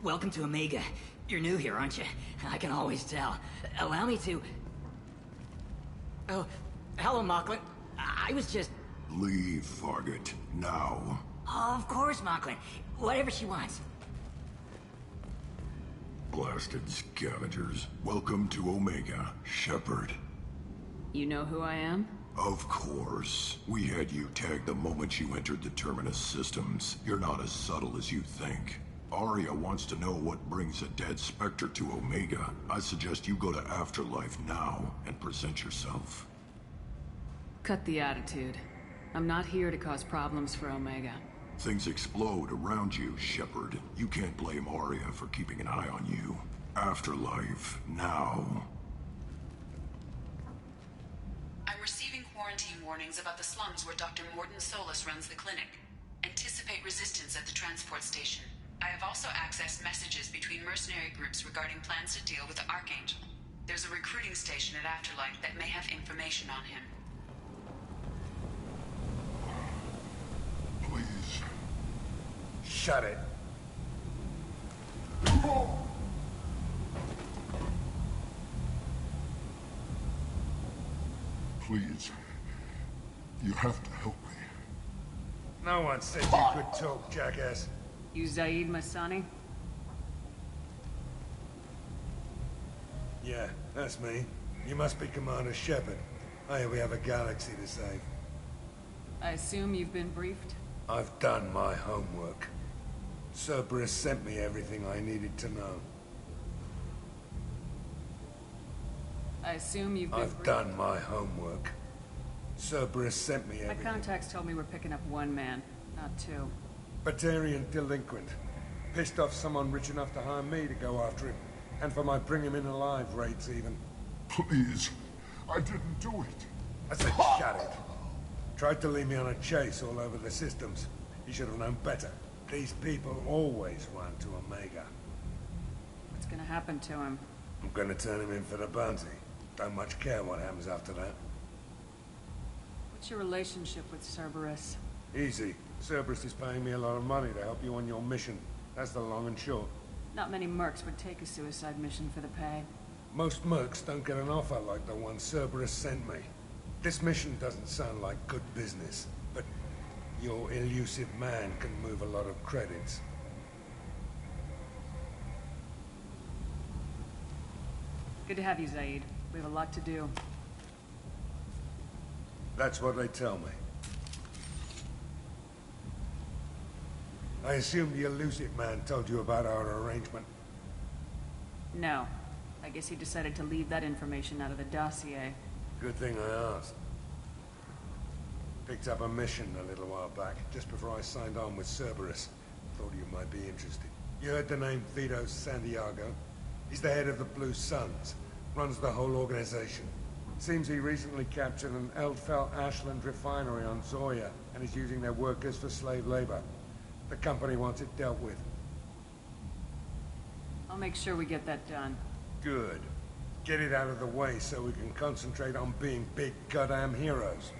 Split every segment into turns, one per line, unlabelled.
Welcome to Omega. You're new here, aren't you? I can always tell. Allow me to... Oh, hello, Mocklin. I was just...
Leave, Fargate. Now.
Oh, of course, Mocklin. Whatever she wants.
Blasted scavengers. Welcome to Omega, Shepard.
You know who I am?
Of course. We had you tagged the moment you entered the Terminus systems. You're not as subtle as you think. Arya wants to know what brings a dead Spectre to Omega. I suggest you go to Afterlife now and present yourself.
Cut the attitude. I'm not here to cause problems for Omega.
Things explode around you, Shepard. You can't blame Arya for keeping an eye on you. Afterlife, now.
I'm receiving quarantine warnings about the slums where Dr. Morton Solus runs the clinic. Anticipate resistance at the transport station. I have also accessed messages between mercenary groups regarding plans to deal with the Archangel. There's a recruiting station at Afterlife that may have information on him.
Please.
Shut it.
Please. You have to help me.
No one said you could talk, jackass.
You Zaid Masani?
Yeah, that's me. You must be Commander Shepard. Hey, we have a galaxy to save.
I assume you've been briefed?
I've done my homework. Cerberus sent me everything I needed to know.
I assume you've been
I've done my homework. Cerberus sent me
My
everything.
contacts told me we're picking up one man, not two.
Batarian delinquent. Pissed off someone rich enough to hire me to go after him. And for my bring him in alive rates even.
Please. I didn't do it.
I said shut it. Tried to lead me on a chase all over the systems. He should have known better. These people always run to Omega.
What's gonna happen to him?
I'm gonna turn him in for the bounty. Don't much care what happens after that.
What's your relationship with Cerberus?
Easy. Cerberus is paying me a lot of money to help you on your mission. That's the long and short.
Not many mercs would take a suicide mission for the pay.
Most mercs don't get an offer like the one Cerberus sent me. This mission doesn't sound like good business, but your elusive man can move a lot of credits.
Good to have you, Zaid. We have a lot to do.
That's what they tell me. I assume the elusive man told you about our arrangement.
No. I guess he decided to leave that information out of the dossier.
Good thing I asked. Picked up a mission a little while back, just before I signed on with Cerberus. Thought you might be interested. You heard the name Vito Santiago? He's the head of the Blue Suns. Runs the whole organization. Seems he recently captured an Eldfell Ashland refinery on Zoya, and is using their workers for slave labor. The company wants it dealt with.
I'll make sure we get that done.
Good. Get it out of the way so we can concentrate on being big goddamn heroes.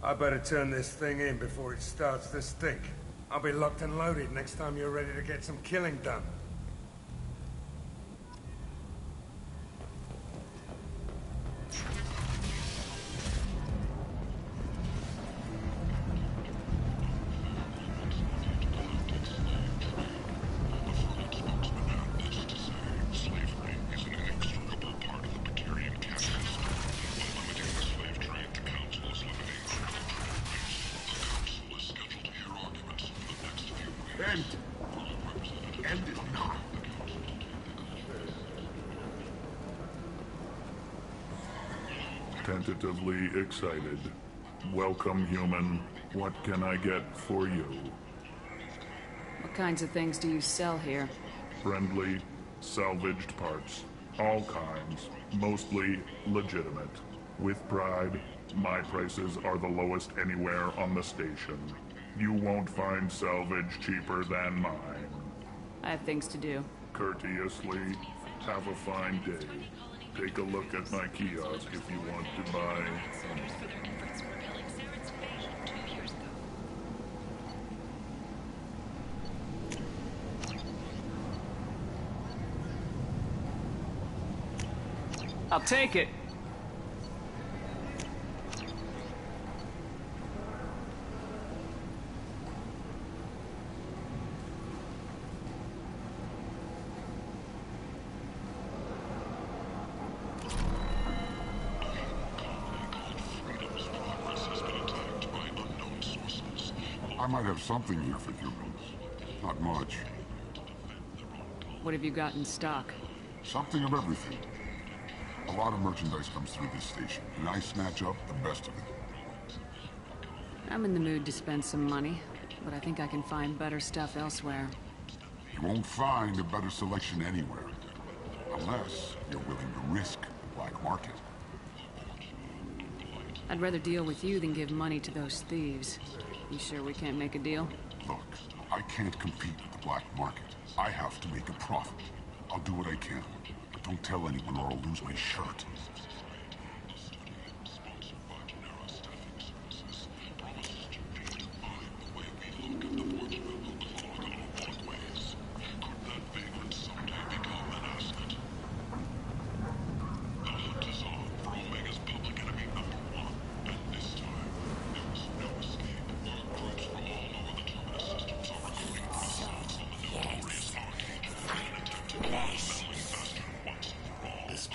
I better turn this thing in before it starts to stink. I'll be locked and loaded next time you're ready to get some killing done.
End it now.
Tentatively excited. Welcome, human. What can I get for you?
What kinds of things do you sell here?
Friendly, salvaged parts. All kinds. Mostly legitimate. With pride, my prices are the lowest anywhere on the station. You won't find salvage cheaper than mine.
I have things to do.
Courteously, have a fine day. Take a look at my kiosk if you want to buy.
I'll take it.
I might have something here for humans. Not much.
What have you got in stock?
Something of everything. A lot of merchandise comes through this station, and I snatch up the best of it.
I'm in the mood to spend some money, but I think I can find better stuff elsewhere.
You won't find a better selection anywhere. Unless you're willing to risk the black market.
I'd rather deal with you than give money to those thieves. You sure we can't make a deal?
Look, I can't compete with the black market. I have to make a profit. I'll do what I can. But don't tell anyone or I'll lose my shirt.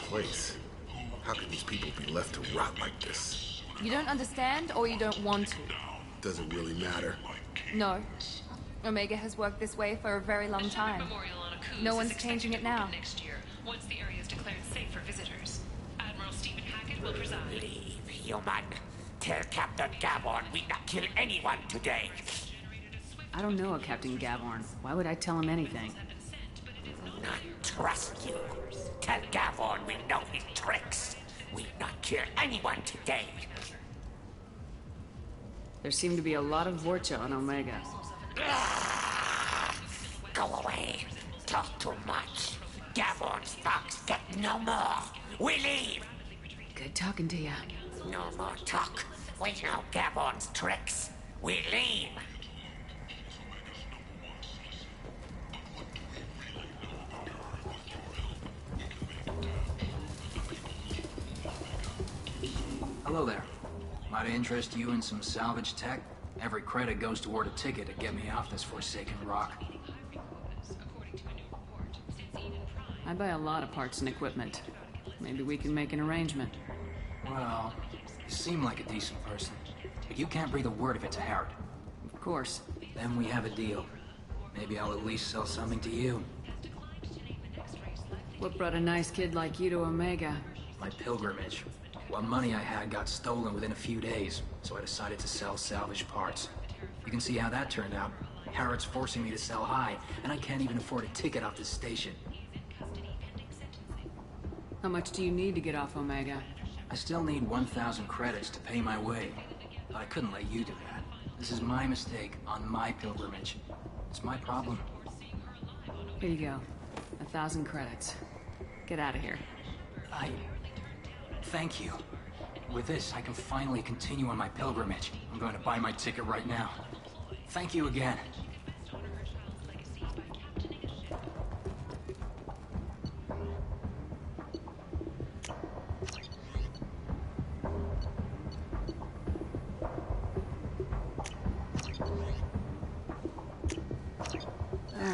Place. How could these people be left to rot like this?
You don't understand, or you don't want to?
Doesn't really matter.
No. Omega has worked this way for a very long time. No one's changing it now.
Next year, once the area is declared safe for visitors. Admiral Stephen Hackett will preside.
Leave, human. Tell Captain Gaborn we not kill anyone today.
I don't know a Captain Gaborn. Why would I tell him anything?
Not trust you. Tell Gaborn we know his tricks. We not kill anyone today.
There seem to be a lot of Vorcha on Omega.
Go away. Talk too much. Gaborn's fox get no more. We leave.
Good talking to you.
No more talk. We know Gaborn's tricks. We leave.
Hello there. Might I interest you in some salvage tech? Every credit goes toward a ticket to get me off this forsaken rock.
I buy a lot of parts and equipment. Maybe we can make an arrangement.
Well, you seem like a decent person, but you can't breathe a word of it to Harrod.
Of course.
Then we have a deal. Maybe I'll at least sell something to you.
What brought a nice kid like you to Omega?
My pilgrimage. What money I had got stolen within a few days, so I decided to sell salvaged parts. You can see how that turned out. Harrod's forcing me to sell high, and I can't even afford a ticket off this station.
How much do you need to get off Omega?
I still need 1,000 credits to pay my way, but I couldn't let you do that. This is my mistake on my pilgrimage. It's my problem.
Here you go. 1,000 credits. Get out of here.
Thank you. With this, I can finally continue on my pilgrimage. I'm going to buy my ticket right now. Thank you again.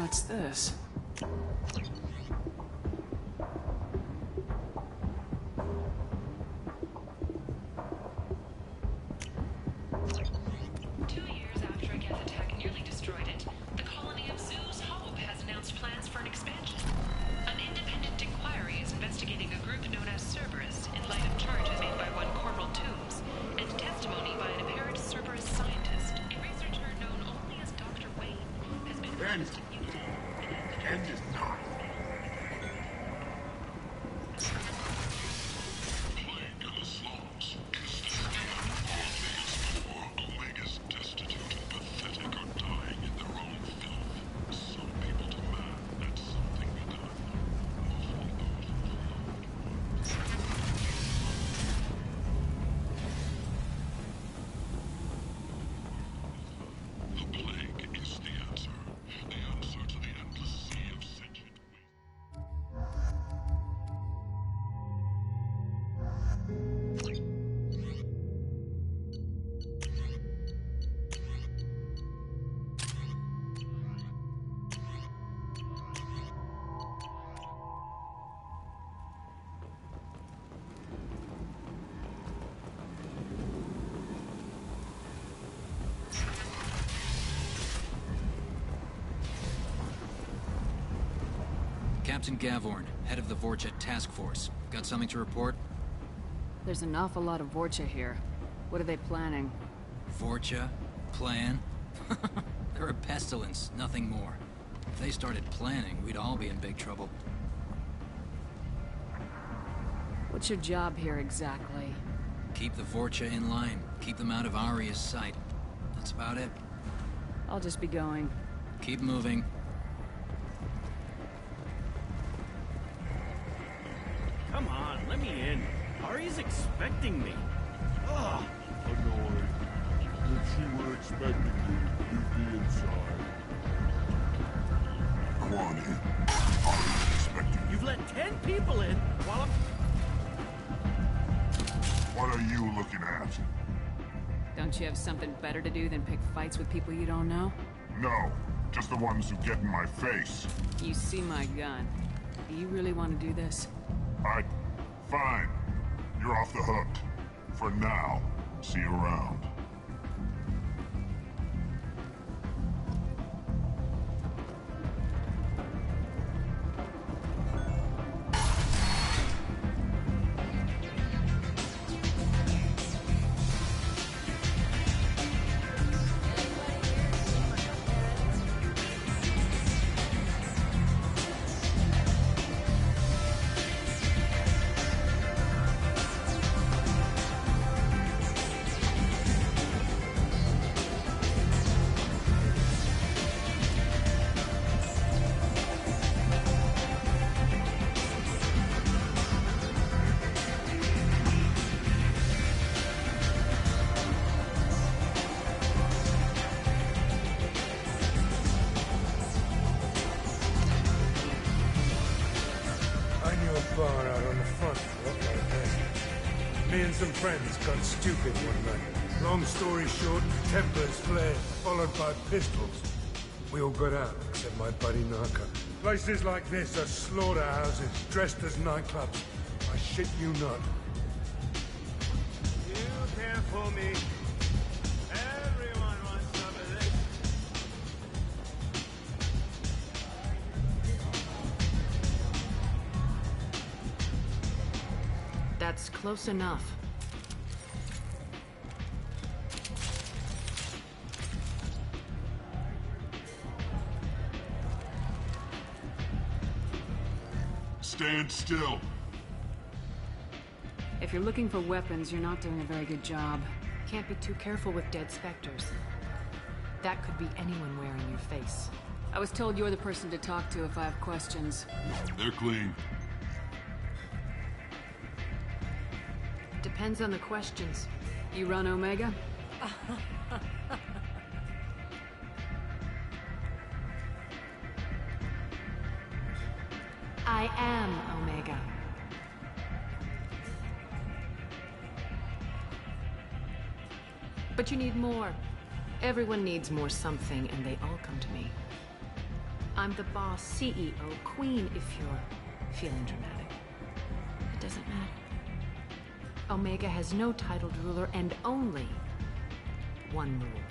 What's this?
Captain Gavorn, head of the Vorcha task force. Got something to report?
There's an awful lot of Vorcha here. What are they planning?
Vorcha? Plan? They're a pestilence, nothing more. If they started planning, we'd all be in big trouble.
What's your job here exactly?
Keep the Vorcha in line. Keep them out of Aria's sight. That's about it.
I'll just be going.
Keep moving.
Come on, let me in. Ari's expecting me. Ugh.
Annoying. If she were expecting you, you'd be inside.
Go on in. Ari's expecting you.
You've let 10 people in while I'm...
What are you looking at?
Don't you have something better to do than pick fights with people you don't know?
No, just the ones who get in my face.
You see my gun. Do you really want to do this?
Fine. You're off the hook. For now. See you around.
Bar out on the front foot like that. Me and some friends got stupid one night. Long story short, Templars flared, followed by pistols. We all got out, except my buddy Narco. Places like this are slaughterhouses, dressed as nightclubs. I shit you not.
You can't fool me. Everyone wants some of this.
That's close enough.
Stand still.
If you're looking for weapons, you're not doing a very good job.
Can't be too careful with dead specters. That could be anyone wearing your face.
I was told you're the person to talk to if I have questions.
They're clean.
Depends on the questions.
You run Omega?
I am Omega. But you need more. Everyone needs more something, and they all come to me. I'm the boss, CEO, queen, if you're feeling dramatic. It doesn't matter. Omega has no titled ruler and only one rule.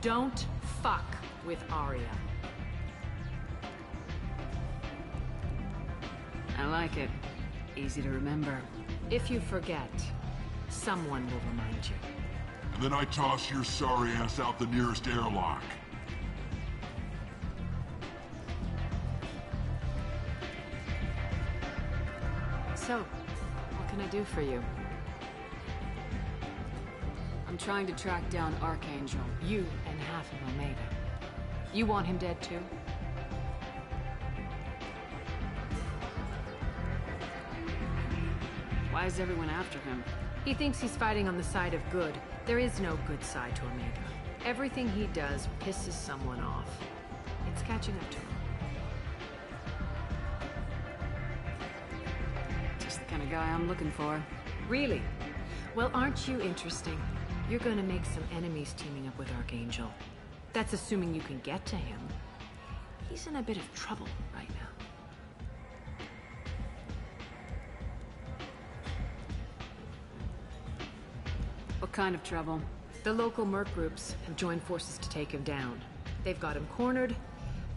Don't fuck with Aria.
I like it. Easy to remember.
If you forget, someone will remind you.
And then I toss your sorry ass out the nearest airlock.
So, what can I do for you?
I'm trying to track down Archangel.
You and half of Omega. You want him dead too?
Why is everyone after him?
He thinks he's fighting on the side of good. There is no good side to Omega. Everything he does pisses someone off. It's catching up to him.
Just the kind of guy I'm looking for.
Really? Well, aren't you interesting? You're gonna make some enemies teaming up with Archangel. That's assuming you can get to him. He's in a bit of trouble right now.
What kind of trouble?
The local merc groups have joined forces to take him down. They've got him cornered,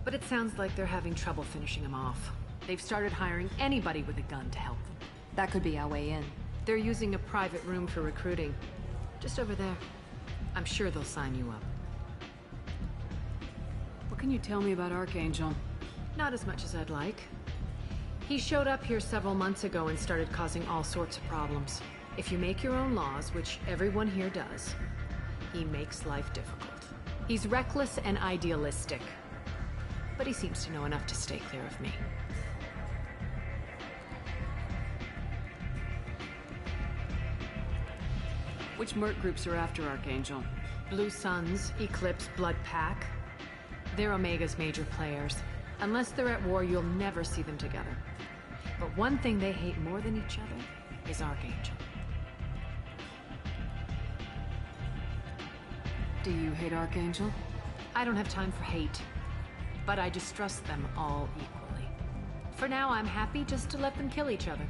but it sounds like they're having trouble finishing him off. They've started hiring anybody with a gun to help them.
That could be our way in.
They're using a private room for recruiting. Just over there. I'm sure they'll sign you up.
What can you tell me about Archangel?
Not as much as I'd like. He showed up here several months ago and started causing all sorts of problems. If you make your own laws, which everyone here does, he makes life difficult. He's reckless and idealistic. But he seems to know enough to stay clear of me.
Which merc groups are after Archangel?
Blue Suns, Eclipse, Blood Pack. They're Omega's major players. Unless they're at war, you'll never see them together. But one thing they hate more than each other is Archangel.
Do you hate Archangel?
I don't have time for hate. But I distrust them all equally. For now, I'm happy just to let them kill each other.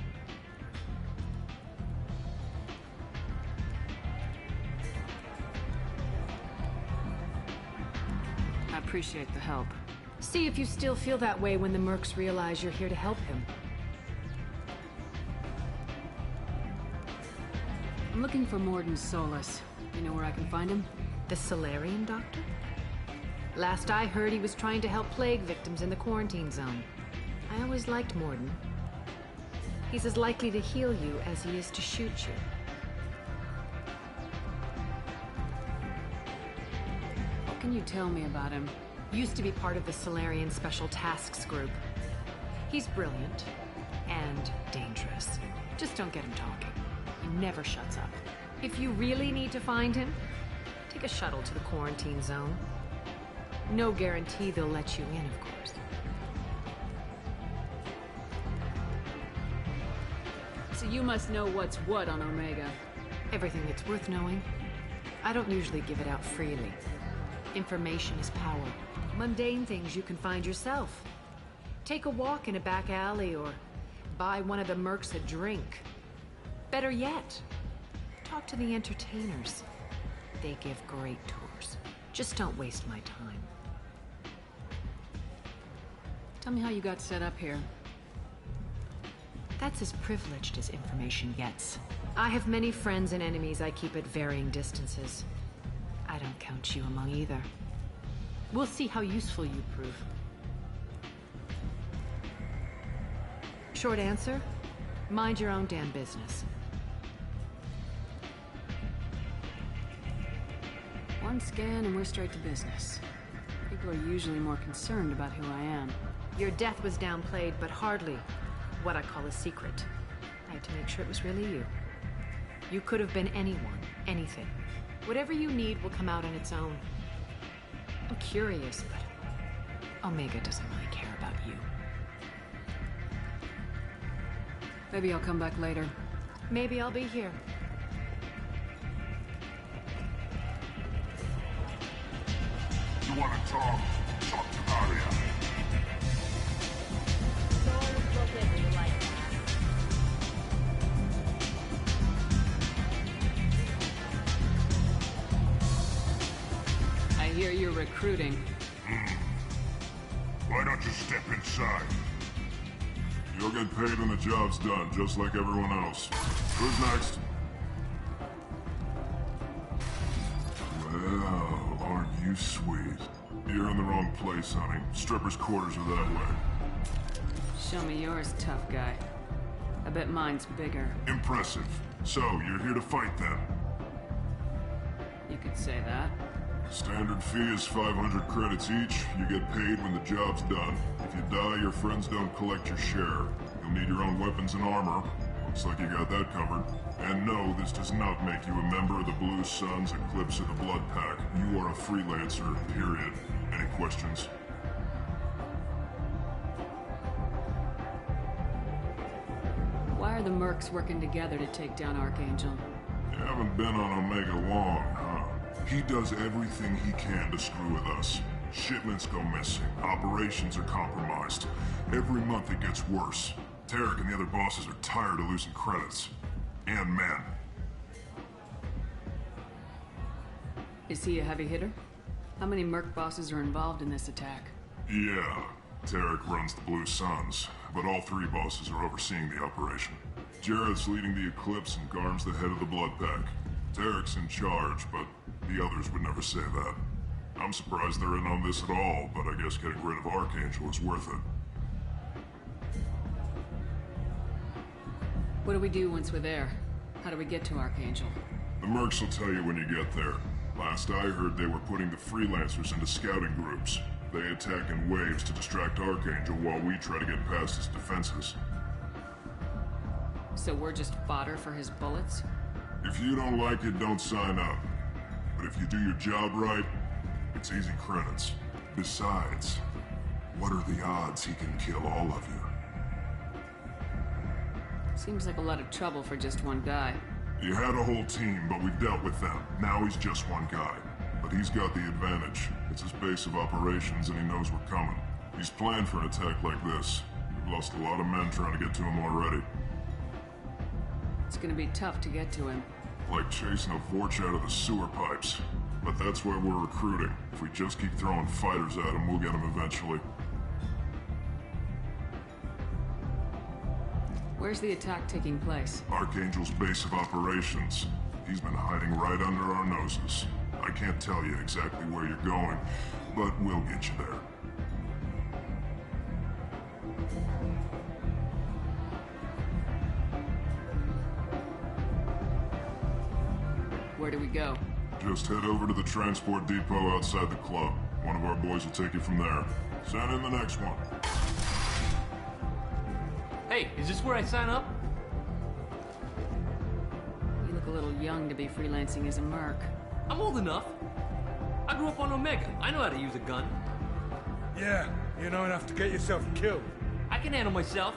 I appreciate the help.
See if you still feel that way when the mercs realize you're here to help him.
I'm looking for Morden Solus. You know where I can find him?
The Solarian doctor? Last I heard, he was trying to help plague victims in the quarantine zone. I always liked Morden. He's as likely to heal you as he is to shoot you.
What can you tell me about him?
Used to be part of the Solarian Special Tasks Group. He's brilliant and dangerous. Just don't get him talking. He never shuts up. If you really need to find him, take a shuttle to the quarantine zone. No guarantee they'll let you in, of course.
So you must know what's what on Omega.
Everything that's worth knowing. I don't usually give it out freely. Information is power. Mundane things you can find yourself. Take a walk in a back alley or buy one of the mercs a drink. Better yet, talk to the entertainers. They give great tours. Just don't waste my time.
Tell me how you got set up here.
That's as privileged as information gets. I have many friends and enemies I keep at varying distances. I don't count you among either. We'll see how useful you prove. Short answer, mind your own damn business.
One scan and we're straight to business. People are usually more concerned about who I am.
Your death was downplayed, but hardly what I call a secret. I had to make sure it was really you. You could have been anyone, anything. Whatever you need will come out on its own. I'm curious, but Omega doesn't really care about you.
Maybe I'll come back later.
Maybe I'll be here.
You want to talk? Talk to Aria.
I hear you're recruiting.
Why don't you step inside?
You'll get paid when the job's done, just like everyone else. Who's next? Well, aren't you sweet? You're in the wrong place, honey. Strippers' quarters are that way.
Show me yours, tough guy. I bet mine's bigger.
Impressive. So, you're here to fight then?
You could say that.
Standard fee is 500 credits each. You get paid when the job's done. If you die, your friends don't collect your share. You'll need your own weapons and armor. Looks like you got that covered. And no, this does not make you a member of the Blue Suns, Eclipse, or the Blood Pack. You are a freelancer, period. Any questions?
Why are the mercs working together to take down Archangel?
You haven't been on Omega long, huh? He does everything he can to screw with us. Shipments go missing. Operations are compromised. Every month it gets worse. Tarek and the other bosses are tired of losing credits. And men.
Is he a heavy hitter? How many merc bosses are involved in this attack?
Yeah. Tarek runs the Blue Suns, but all three bosses are overseeing the operation. Jared's leading the Eclipse and Garm's the head of the Blood Pack. Tarek's in charge, but the others would never say that. I'm surprised they're in on this at all, but I guess getting rid of Archangel is worth it.
What do we do once we're there? How do we get to Archangel?
The mercs will tell you when you get there. Last I heard, they were putting the freelancers into scouting groups. They attack in waves to distract Archangel while we try to get past his defenses.
So we're just fodder for his bullets?
If you don't like it, don't sign up. But if you do your job right, it's easy credits. Besides, what are the odds he can kill all of you?
Seems like a lot of trouble for just one guy.
You had a whole team, but we've dealt with them. Now he's just one guy. But he's got the advantage. It's his base of operations and he knows we're coming. He's planned for an attack like this. We've lost a lot of men trying to get to him already.
It's gonna be tough to get to him.
Like chasing a Vorch out of the sewer pipes. But that's why we're recruiting. If we just keep throwing fighters at him, we'll get him eventually.
Where's the attack taking place?
Archangel's base of operations. He's been hiding right under our noses. I can't tell you exactly where you're going, but we'll get you there.
Where do we go?
Just head over to the transport depot outside the club. One of our boys will take you from there. Send in the next one.
Hey, is this where I sign up?
You look a little young to be freelancing as a merc.
I'm old enough. I grew up on Omega. I know how to use a gun.
Yeah, you know enough to get yourself killed.
I can handle myself.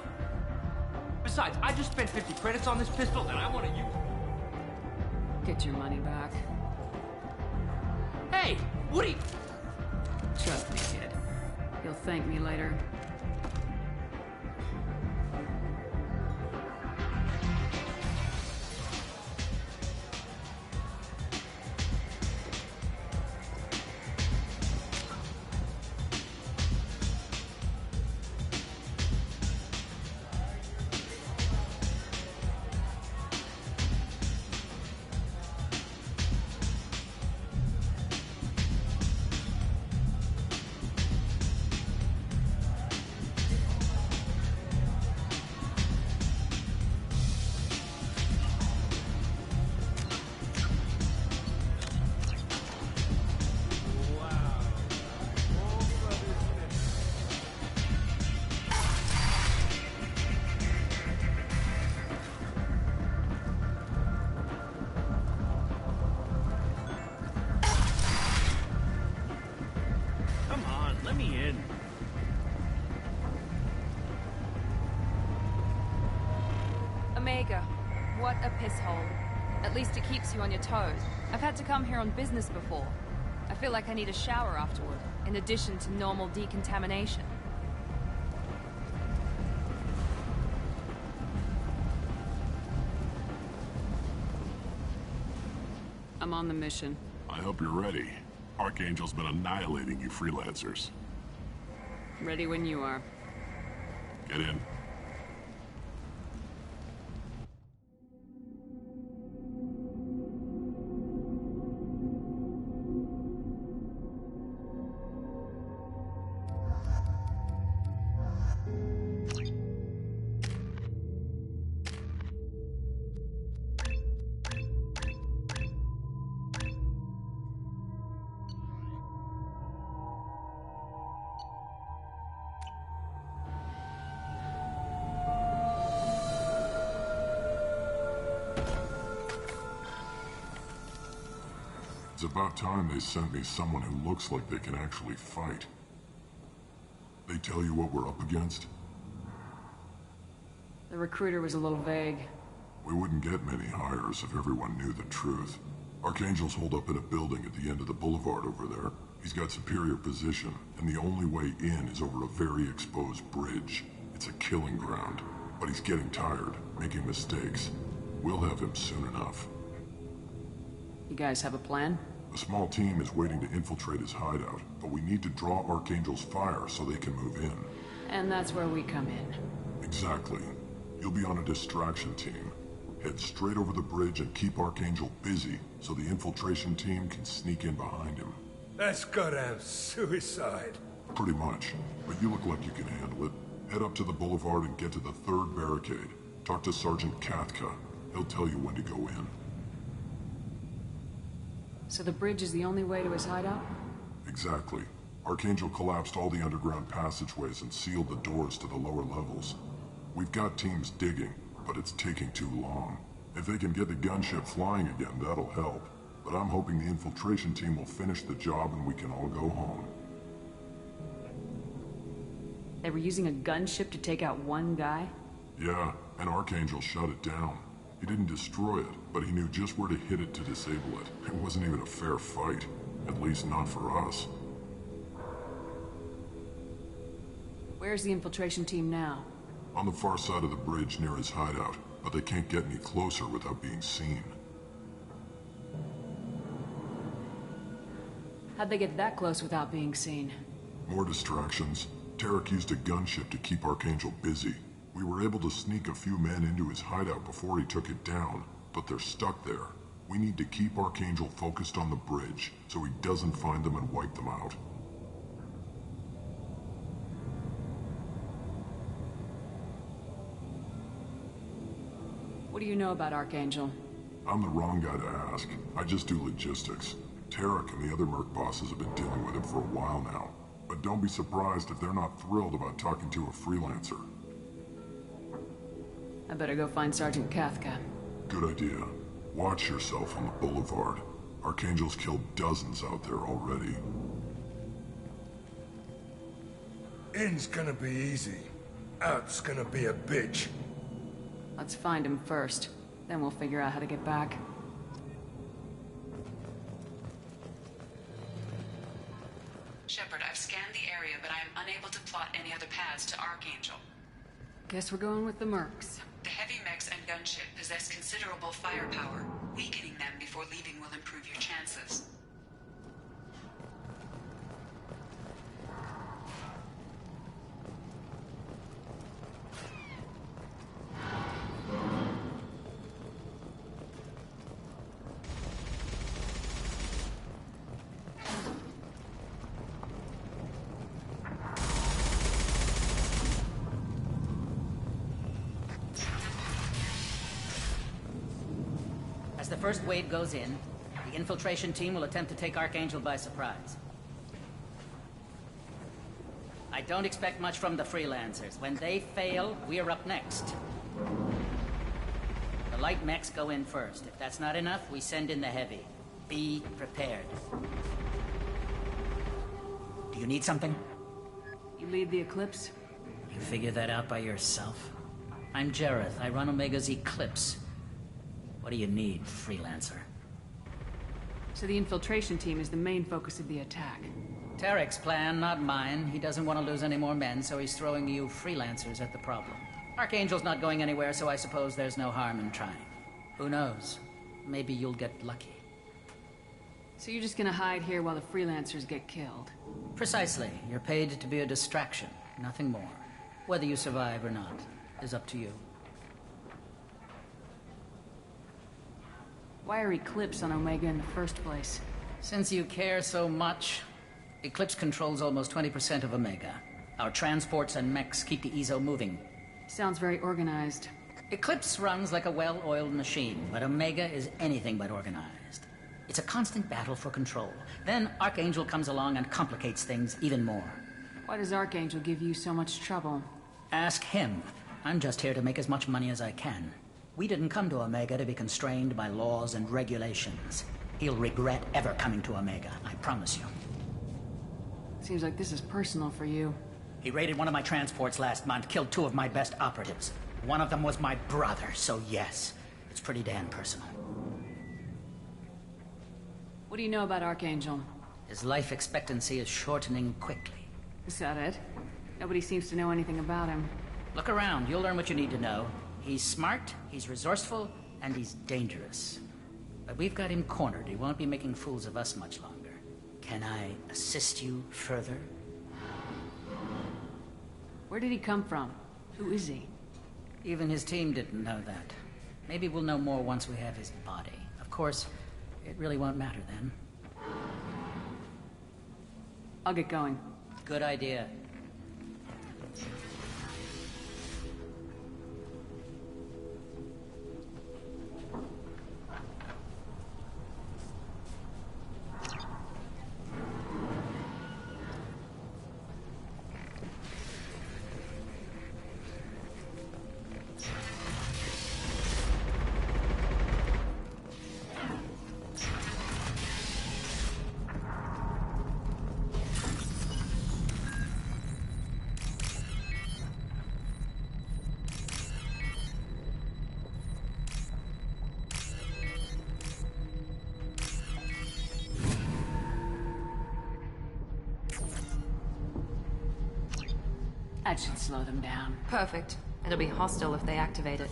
Besides, I just spent 50 credits on this pistol and I want to use it.
Get your money back.
Hey, Woody!
Trust me, kid. You'll thank me later.
Omega, what a piss hole. At least it keeps you on your toes. I've had to come here on business before. I feel like I need a shower afterward, in addition to normal decontamination.
I'm on the mission.
I hope you're ready. Archangel's been annihilating you freelancers.
Ready when you are.
Get in.
It's about time they sent me someone who looks like they can actually fight. They tell you what we're up against?
The recruiter was a little vague.
We wouldn't get many hires if everyone knew the truth. Archangel's holed up in a building at the end of the boulevard over there. He's got superior position, and the only way in is over a very exposed bridge. It's a killing ground, but he's getting tired, making mistakes. We'll have him soon enough.
You guys have a plan?
A small team is waiting to infiltrate his hideout, but we need to draw Archangel's fire so they can move in.
And that's where we come in.
Exactly. You'll be on a distraction team. Head straight over the bridge and keep Archangel busy so the infiltration team can sneak in behind him.
That's goddamn suicide.
Pretty much. But you look like you can handle it. Head up to the boulevard and get to the 3rd barricade. Talk to Sergeant Katka. He'll tell you when to go in.
So the bridge is the only way to his hideout?
Exactly. Archangel collapsed all the underground passageways and sealed the doors to the lower levels. We've got teams digging, but it's taking too long. If they can get the gunship flying again, that'll help. But I'm hoping the infiltration team will finish the job and we can all go home.
They were using a gunship to take out one guy?
Yeah, and Archangel shut it down. He didn't destroy it, but he knew just where to hit it to disable it. It wasn't even a fair fight. At least not for us.
Where's the infiltration team now?
On the far side of the bridge near his hideout, but they can't get any closer without being seen.
How'd they get that close without being seen?
More distractions. Tarek used a gunship to keep Archangel busy. We were able to sneak a few men into his hideout before he took it down, but they're stuck there. We need to keep Archangel focused on the bridge, so he doesn't find them and wipe them out.
What do you know about Archangel?
I'm the wrong guy to ask. I just do logistics. Tarek and the other merc bosses have been dealing with him for a while now. But don't be surprised if they're not thrilled about talking to a freelancer.
I better go find Sergeant Katka.
Good idea. Watch yourself on the boulevard. Archangel's killed dozens out there already.
In's gonna be easy. Out's gonna be a bitch.
Let's find him first. Then we'll figure out how to get back.
Shepard, I've scanned the area, but I am unable to plot any other paths to Archangel.
Guess we're going with the mercs.
The heavy mechs and gunship possess considerable firepower. Weakening them before leaving will improve your chances.
As the first wave goes in, the infiltration team will attempt to take Archangel by surprise. I don't expect much from the freelancers. When they fail, we're up next. The light mechs go in first. If that's not enough, we send in the heavy. Be prepared. Do you need something?
You lead the Eclipse?
You figure that out by yourself? I'm Jareth. I run Omega's Eclipse. What do you need, freelancer?
So the infiltration team is the main focus of the attack.
Tarek's plan, not mine. He doesn't want to lose any more men, so he's throwing you freelancers at the problem. Archangel's not going anywhere, so I suppose there's no harm in trying. Who knows? Maybe you'll get lucky.
So you're just gonna hide here while the freelancers get killed?
Precisely. You're paid to be a distraction, nothing more. Whether you survive or not is up to you.
Why are Eclipse on Omega in the first place?
Since you care so much, Eclipse controls almost 20% of Omega. Our transports and mechs keep the EZO moving.
Sounds very organized.
Eclipse runs like a well-oiled machine, but Omega is anything but organized. It's a constant battle for control. Then Archangel comes along and complicates things even more.
Why does Archangel give you so much trouble?
Ask him. I'm just here to make as much money as I can. We didn't come to Omega to be constrained by laws and regulations. He'll regret ever coming to Omega, I promise you.
Seems like this is personal for you.
He raided one of my transports last month, killed 2 of my best operatives. One of them was my brother, so yes, it's pretty damn personal.
What do you know about Archangel?
His life expectancy is shortening quickly.
Is that it? Nobody seems to know anything about him.
Look around, you'll learn what you need to know. He's smart, he's resourceful, and he's dangerous. But we've got him cornered. He won't be making fools of us much longer. Can I assist you further?
Where did he come from? Who is he?
Even his team didn't know that. Maybe we'll know more once we have his body. Of course, it really won't matter then.
I'll get going.
Good idea.
That should slow them down.
Perfect. It'll be hostile if they activate it.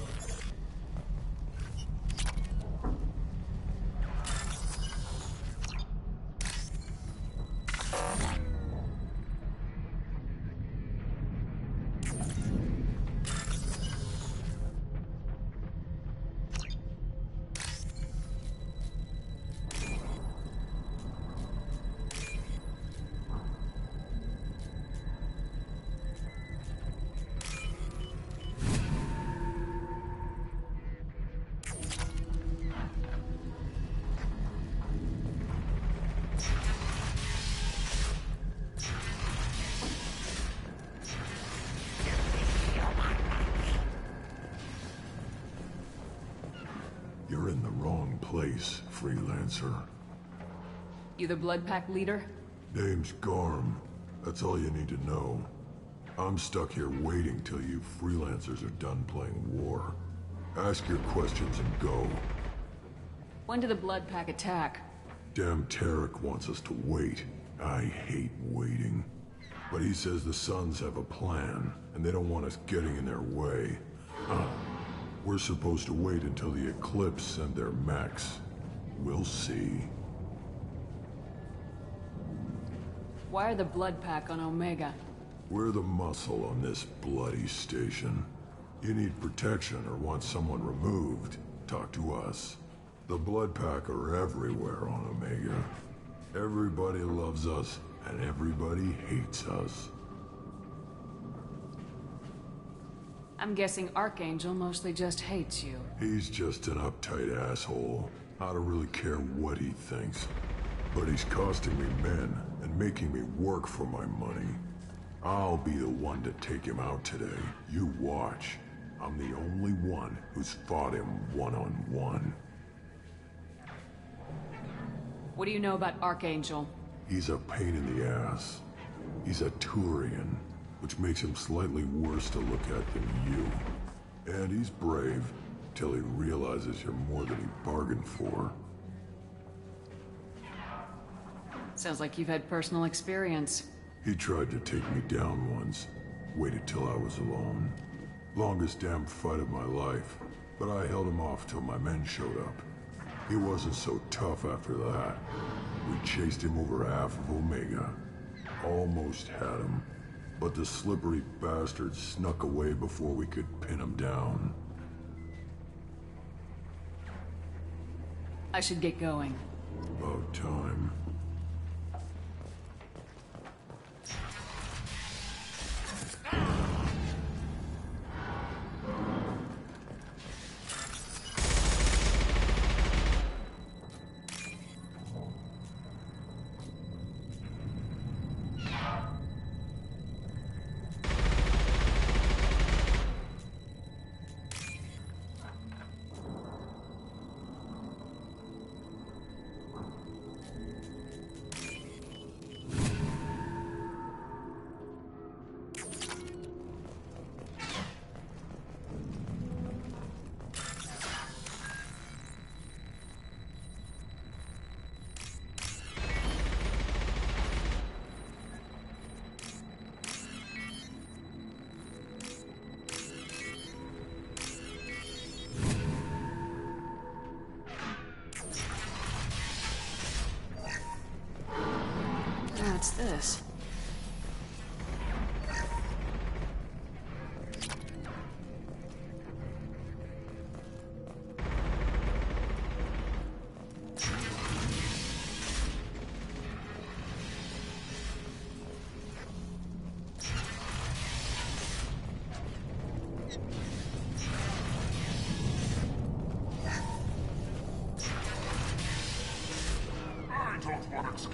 You're in the wrong place, freelancer.
You the Blood Pack leader?
Name's Garm. That's all you need to know. I'm stuck here waiting till you freelancers are done playing war. Ask your questions and go.
When did the Blood Pack attack?
Damn Tarek wants us to wait. I hate waiting. But he says the Suns have a plan, and they don't want us getting in their way. We're supposed to wait until the Eclipse send their mechs. We'll see.
Why are the Blood Pack on Omega?
We're the muscle on this bloody station. You need protection or want someone removed, talk to us. The Blood Pack are everywhere on Omega. Everybody loves us, and everybody hates us.
I'm guessing Archangel mostly just hates you.
He's just an uptight asshole. I don't really care what he thinks. But he's costing me men and making me work for my money. I'll be the one to take him out today. You watch. I'm the only one who's fought him one-on-one.
What do you know about Archangel?
He's a pain in the ass. He's a Turian, which makes him slightly worse to look at than you. And he's brave, till he realizes you're more than he bargained for.
Sounds like you've had personal experience.
He tried to take me down once. Waited till I was alone. Longest damn fight of my life. But I held him off till my men showed up. He wasn't so tough after that. We chased him over half of Omega. Almost had him. But the slippery bastard snuck away before we could pin him down.
I should get going.
About time.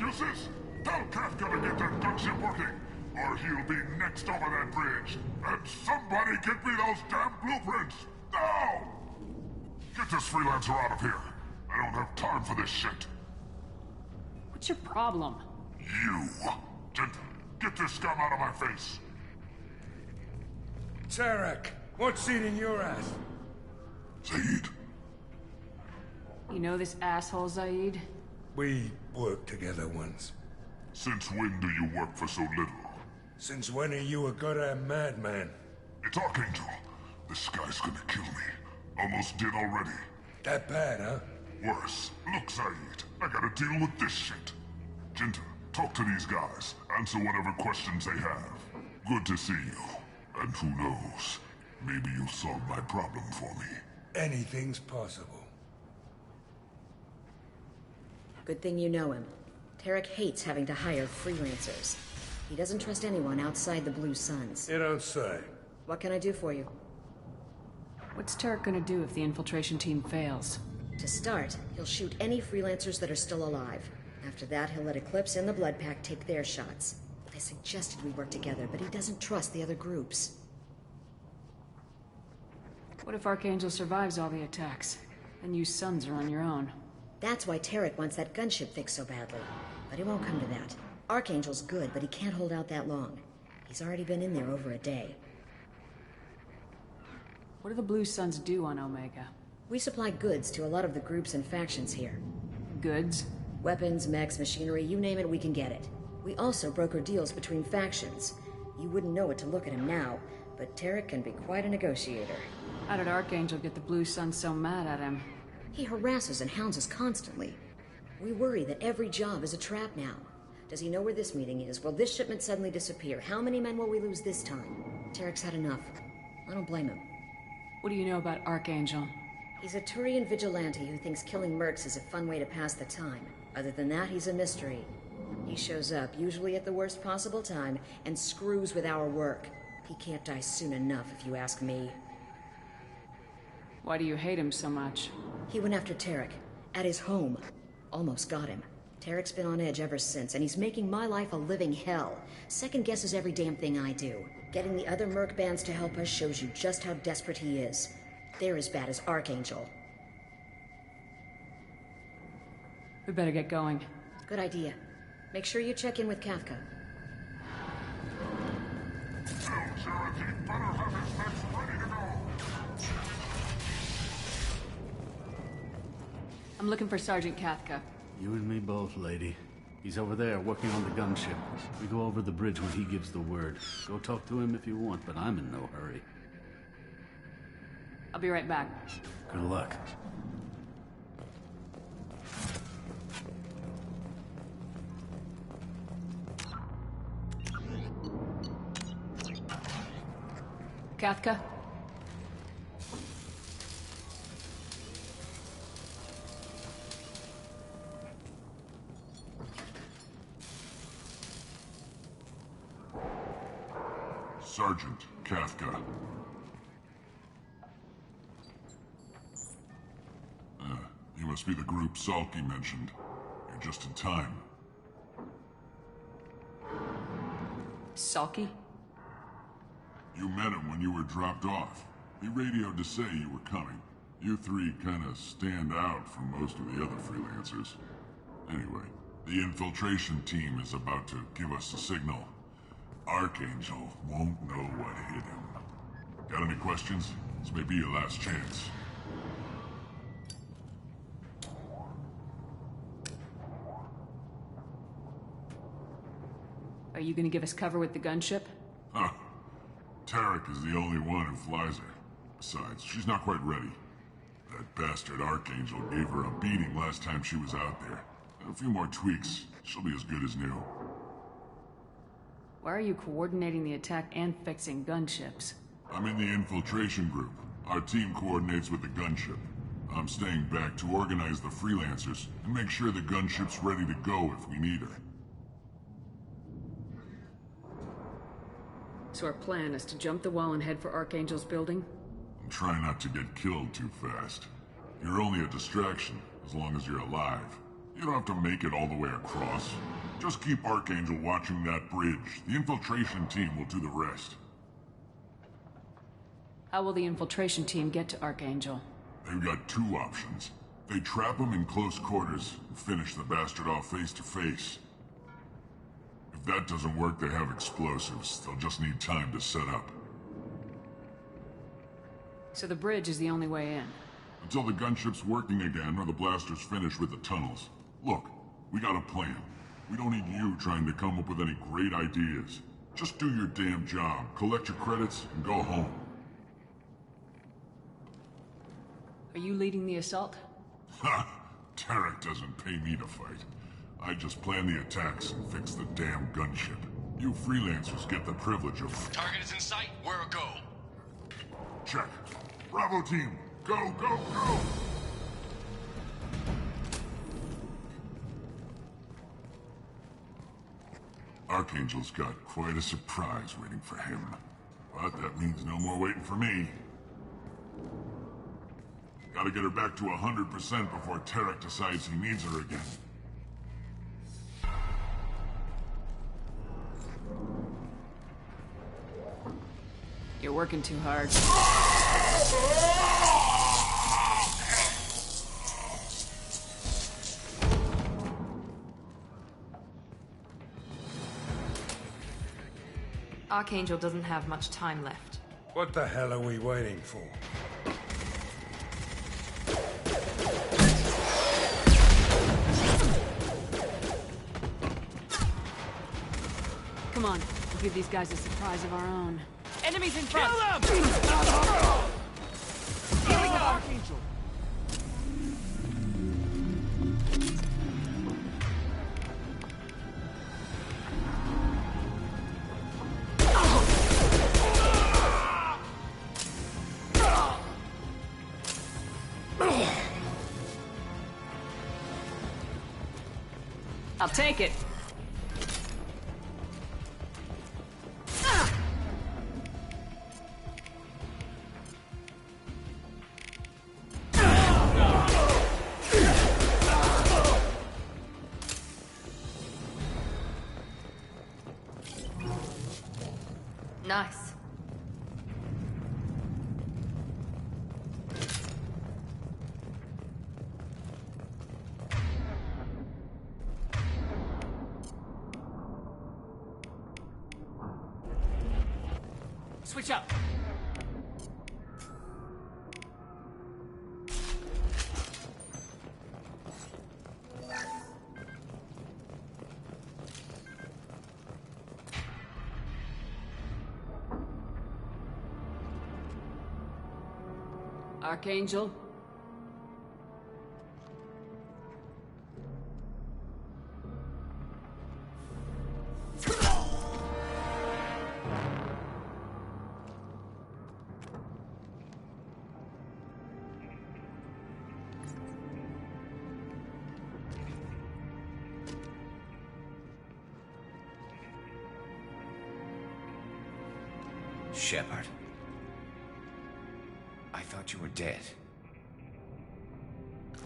excuses? Tell Kafka to get that gunship working, or he'll be next over that bridge. And somebody get me those damn blueprints! Now! Get this freelancer out of here. I don't have time for this shit.
What's your problem?
You! Get this scum out of my face!
Tarek, what's eating your ass?
Zaid.
You know this asshole, Zaid?
We worked together once.
Since when do you work for so little?
Since when are you a goddamn madman?
It's Archangel. This guy's gonna kill me. Almost did already.
That bad, huh?
Worse. Look, Zaid, I gotta deal with this shit. Jinta, talk to these guys. Answer whatever questions they have. Good to see you. And who knows, maybe you'll solve my problem for me.
Anything's possible.
Good thing you know him. Tarek hates having to hire freelancers. He doesn't trust anyone outside the Blue Suns.
You don't say.
What can I do for you?
What's Tarek gonna do if the infiltration team fails?
To start, he'll shoot any freelancers that are still alive. After that, he'll let Eclipse and the Blood Pack take their shots. I suggested we work together, but he doesn't trust the other groups.
What if Archangel survives all the attacks? Then you Suns are on your own.
That's why Tarek wants that gunship fixed so badly. But it won't come to that. Archangel's good, but he can't hold out that long. He's already been in there over a day.
What do the Blue Suns do on Omega?
We supply goods to a lot of the groups and factions here.
Goods?
Weapons, mechs, machinery, you name it, we can get it. We also broker deals between factions. You wouldn't know it to look at him now, but Tarek can be quite a negotiator.
How did Archangel get the Blue Suns so mad at him?
He harasses and hounds us constantly. We worry that every job is a trap now. Does he know where this meeting is? Will this shipment suddenly disappear? How many men will we lose this time? Tarek's had enough. I don't blame him.
What do you know about Archangel?
He's a Turian vigilante who thinks killing mercs is a fun way to pass the time. Other than that, he's a mystery. He shows up, usually at the worst possible time, and screws with our work. He can't die soon enough, if you ask me.
Why do you hate him so much?
He went after Tarek, at his home. Almost got him. Tarek's been on edge ever since, and he's making my life a living hell. Second guesses every damn thing I do. Getting the other merc bands to help us shows you just how desperate he is. They're as bad as Archangel.
We better get going.
Good idea. Make sure you check in with Kafka.
I'm looking for Sergeant Kafka.
You and me both, lady. He's over there, working on the gunship. We go over the bridge when he gives the word. Go talk to him if you want, but I'm in no hurry.
I'll be right back.
Good luck.
Kafka?
Sergeant Kafka. You must be the group Salky mentioned. You're just in time.
Salky?
You met him when you were dropped off. He radioed to say you were coming. You three kind of stand out from most of the other freelancers. Anyway, the infiltration team is about to give us a signal. Archangel won't know what hit him. Got any questions? This may be your last chance.
Are you gonna give us cover with the gunship?
Huh. Tarek is the only one who flies her. Besides, she's not quite ready. That bastard Archangel gave her a beating last time she was out there. A few more tweaks, she'll be as good as new.
Why are you coordinating the attack and fixing gunships?
I'm in the infiltration group. Our team coordinates with the gunship. I'm staying back to organize the freelancers and make sure the gunship's ready to go if we need her.
So our plan is to jump the wall and head for Archangel's building?
And try not to get killed too fast. You're only a distraction, as long as you're alive. You don't have to make it all the way across. Just keep Archangel watching that bridge. The infiltration team will do the rest.
How will the infiltration team get to Archangel?
They've got two options. They trap him in close quarters and finish the bastard off face to face. If that doesn't work, they have explosives. They'll just need time to set up.
So the bridge is the only way in?
Until the gunship's working again or the blasters finish with the tunnels. Look, we got a plan. We don't need you trying to come up with any great ideas. Just do your damn job, collect your credits, and go home.
Are you leading the assault?
Ha! Tarek doesn't pay me to fight. I just plan the attacks and fix the damn gunship. You freelancers get the privilege of...
Target is in sight. Where a go?
Check. Bravo team, go, go, go! Archangel's got quite a surprise waiting for him. But that means no more waiting for me. Gotta get her back to 100% before Tarek decides he needs her again.
You're working too hard.
Archangel doesn't have much time left.
What the hell are we waiting for?
Come on, we'll give these guys a surprise of our own. Enemies in front!
Kill them!
Here we go!
Archangel!
I'll take it.
Nice.
Switch up.
Archangel?
Shepard. I thought you were dead.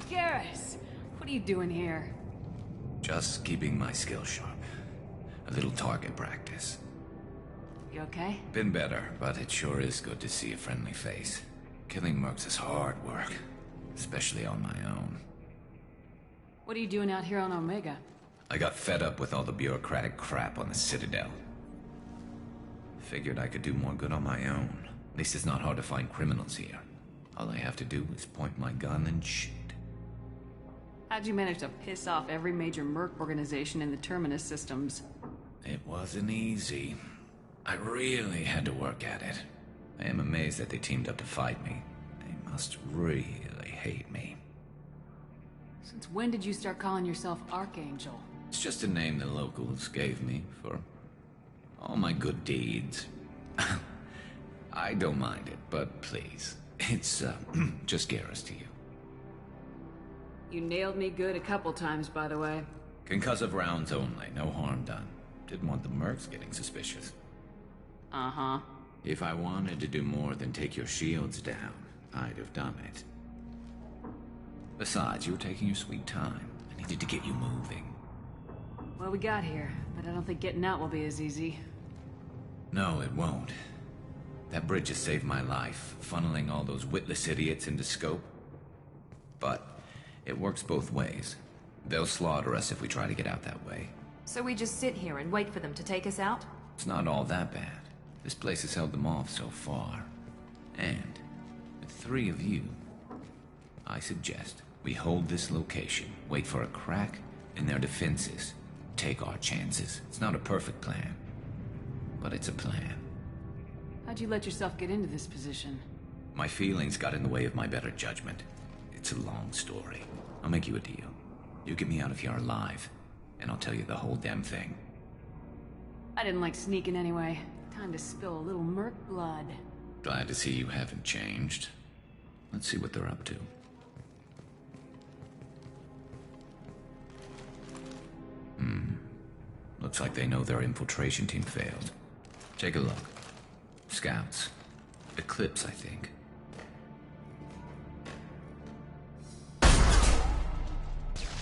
Garrus! What are you doing here?
Just keeping my skill sharp. A little target practice.
You okay?
Been better, but it sure is good to see a friendly face. Killing mercs is hard work, especially on my own.
What are you doing out here on Omega?
I got fed up with all the bureaucratic crap on the Citadel. Figured I could do more good on my own. At least it's not hard to find criminals here. All I have to do is point my gun and shoot.
How'd you manage to piss off every major merc organization in the Terminus systems?
It wasn't easy. I really had to work at it. I am amazed that they teamed up to fight me. They must really hate me.
Since when did you start calling yourself Archangel?
It's just a name the locals gave me for all my good deeds. I don't mind it, but please, it's just Garrus to you.
You nailed me good a couple times, by the way.
Concussive rounds only, no harm done. Didn't want the mercs getting suspicious.
Uh-huh.
If I wanted to do more than take your shields down, I'd have done it. Besides, you were taking your sweet time. I needed to get you moving.
Well, we got here, but I don't think getting out will be as easy.
No, it won't. That bridge has saved my life, funneling all those witless idiots into scope. But it works both ways. They'll slaughter us if we try to get out that way.
So we just sit here and wait for them to take us out?
It's not all that bad. This place has held them off so far. And with 3 of you, I suggest we hold this location, wait for a crack in their defenses, take our chances. It's not a perfect plan, but it's a plan.
How'd you let yourself get into this position?
My feelings got in the way of my better judgment. It's a long story. I'll make you a deal. You get me out of here alive, and I'll tell you the whole damn thing.
I didn't like sneaking anyway. Time to spill a little merc blood.
Glad to see you haven't changed. Let's see what they're up to. Looks like they know their infiltration team failed. Take a look. Scouts. Eclipse, I think.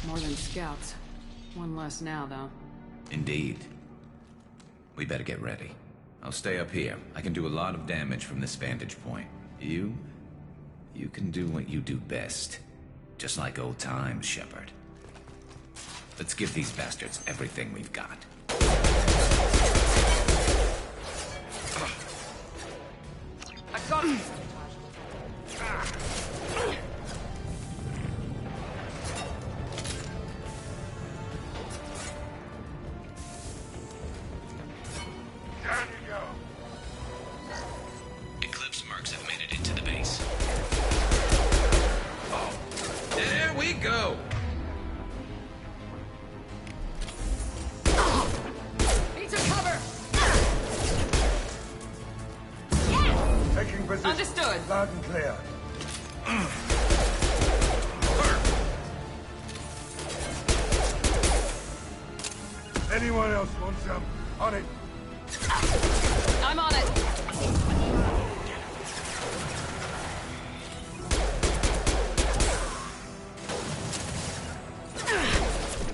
More than scouts. One less now, though.
Indeed. We better get ready. I'll stay up here. I can do a lot of damage from this vantage point. You can do what you do best. Just like old times, Shepard. Let's give these bastards everything we've got.
I got him!
Down you go.
Eclipse mercs have made it into the base. Oh, there we go!
Need some cover!
Taking position.
Understood.
Loud and clear. Anyone else want some? On it.
I'm on it.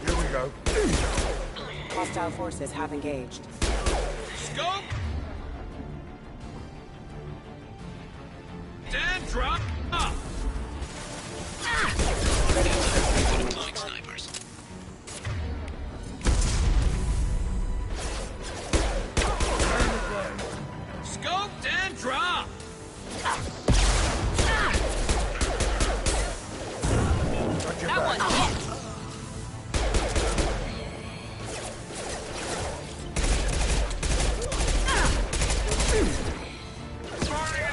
Here we go.
Hostile forces have engaged.
Scope! And drop up!
Deploying snipers.
Scoped and drop!
That one hit.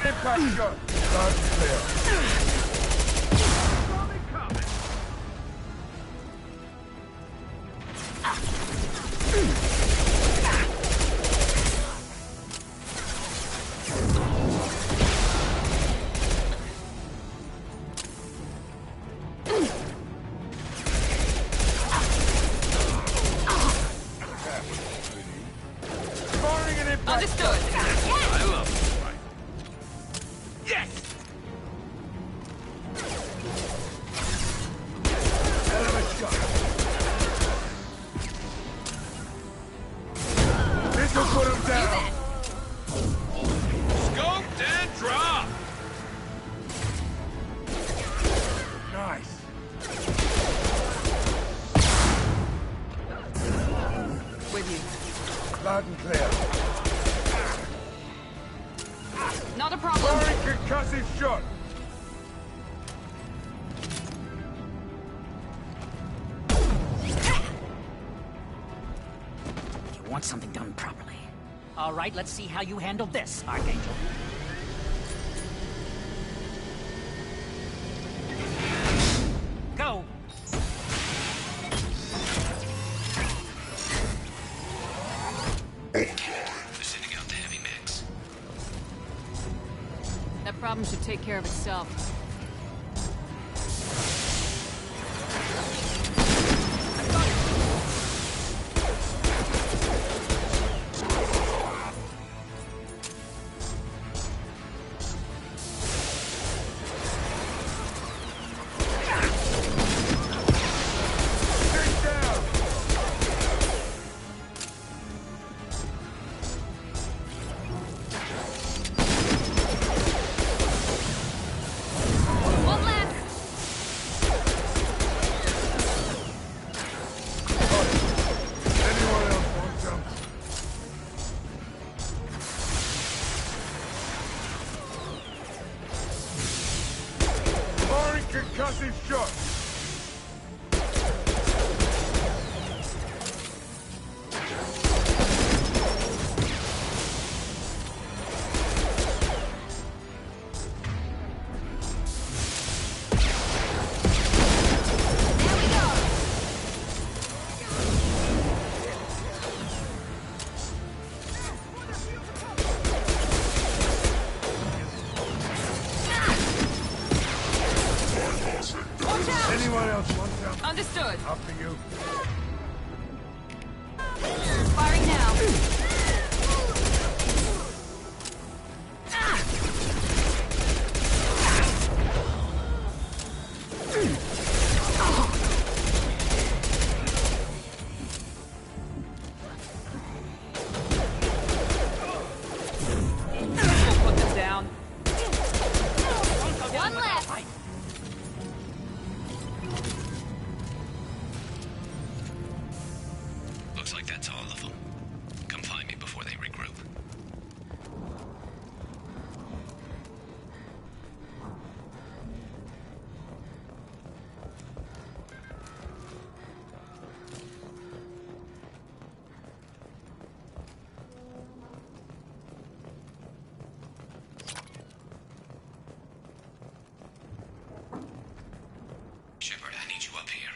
Impact shot. Loud and clear. Firing an impact.
Understood.
I love this fight. Yes!
Hell of a shot. This will put him down.
Scoped and drop!
Nice.
With you.
Loud and clear.
Not a problem.
Firing concussive shot.
You want something done properly. All right, let's see how you handle this, Archangel. Go!
They're sending out the heavy mix.
That problem should take care of itself.
Take down. Concussive shot! Anyone else want some?
Understood.
After you.
Firing now. Put them down. One left.
Looks like that's all of them. Come find me before they regroup. Shepard, I need you up here.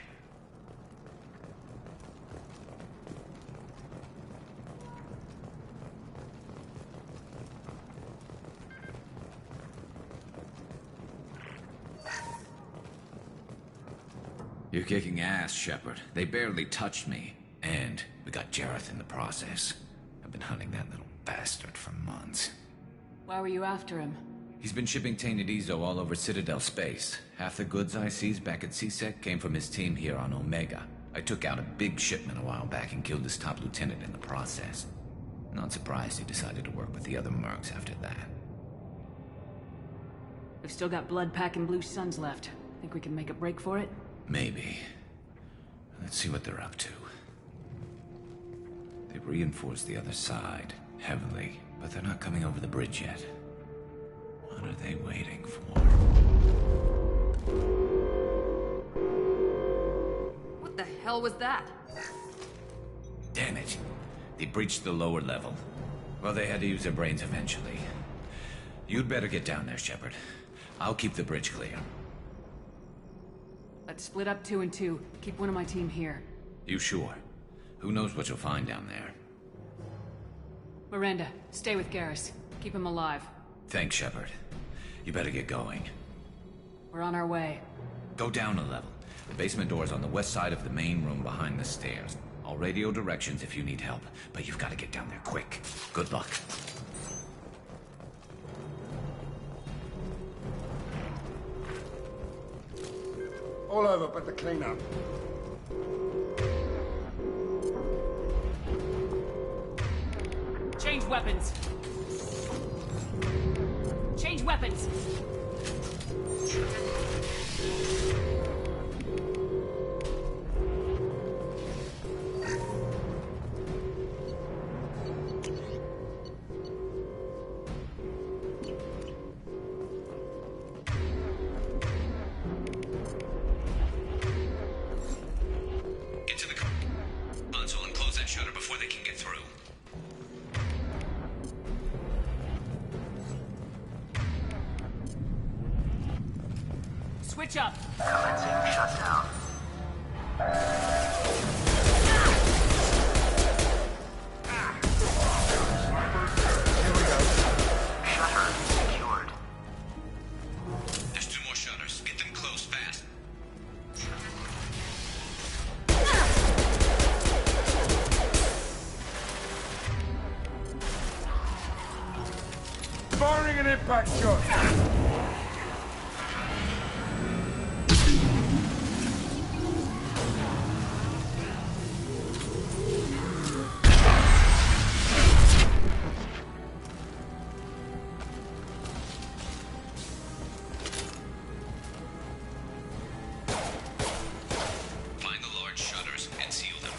You're kicking ass, Shepard. They barely touched me. And we got Jareth in the process. I've been hunting that little bastard for months.
Why were you after him?
He's been shipping tainted Ezo all over Citadel space. Half the goods I seized back at CSEC came from his team here on Omega. I took out a big shipment a while back and killed his top lieutenant in the process. Not surprised he decided to work with the other mercs after that.
We've still got blood packing Blue Suns left. Think we can make a break for it?
Maybe. Let's see what they're up to. They've reinforced the other side, heavily, but they're not coming over the bridge yet. What are they waiting for?
What the hell was that?
Damn it. They breached the lower level. Well, they had to use their brains eventually. You'd better get down there, Shepard. I'll keep the bridge clear.
Let's split up 2 and 2. Keep one of my team here.
You sure? Who knows what you'll find down there?
Miranda, stay with Garrus. Keep him alive.
Thanks, Shepard. You better get going.
We're on our way.
Go down a level. The basement door's on the west side of the main room behind the stairs. I'll radio directions if you need help, but you've got to get down there quick. Good luck.
All over but the cleanup.
Change weapons. Change weapons.
Get to the console and close that shutter before they can get through.
Switch up.
Commencing shutdown.
Here we go.
Shutter secured.
There's 2 more shutters. Get them closed fast.
Firing an impact shot.
Find the large shutters and seal them.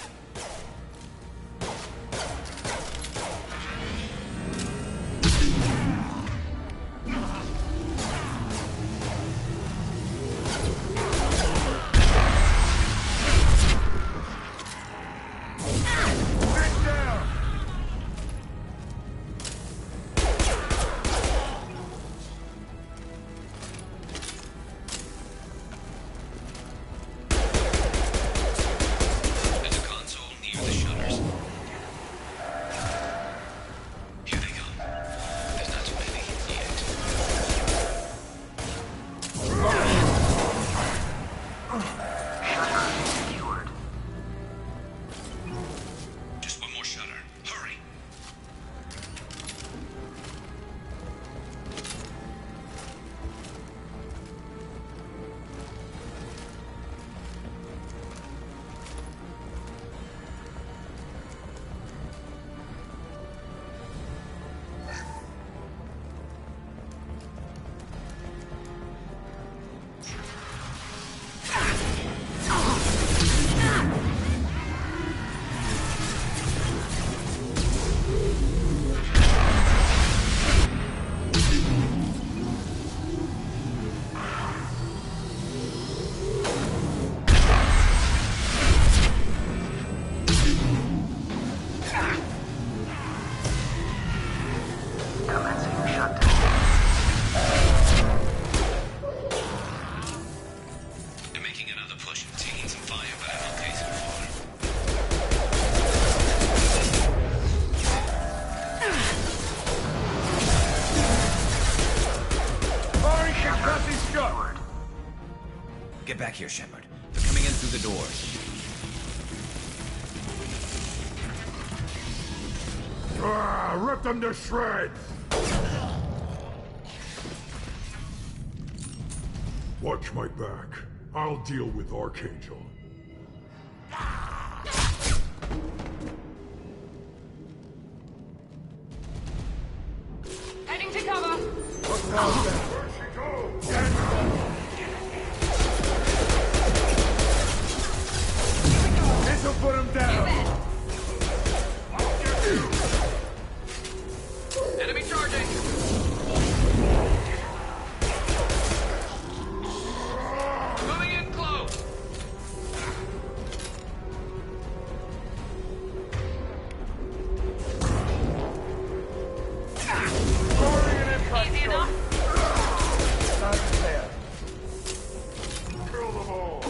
shut down.
They're making another push and taking some fire, but I'm okay so far.
Firing concussive shot!
Get back here, Shepard. They're coming in through the doors.
Rip them to shreds! Watch my back. I'll deal with Archangel.
Heading to cover.
Where'd she go?
This'll put him down!
Enemy charging! Moving in close!
Easy enough.
Kill them all!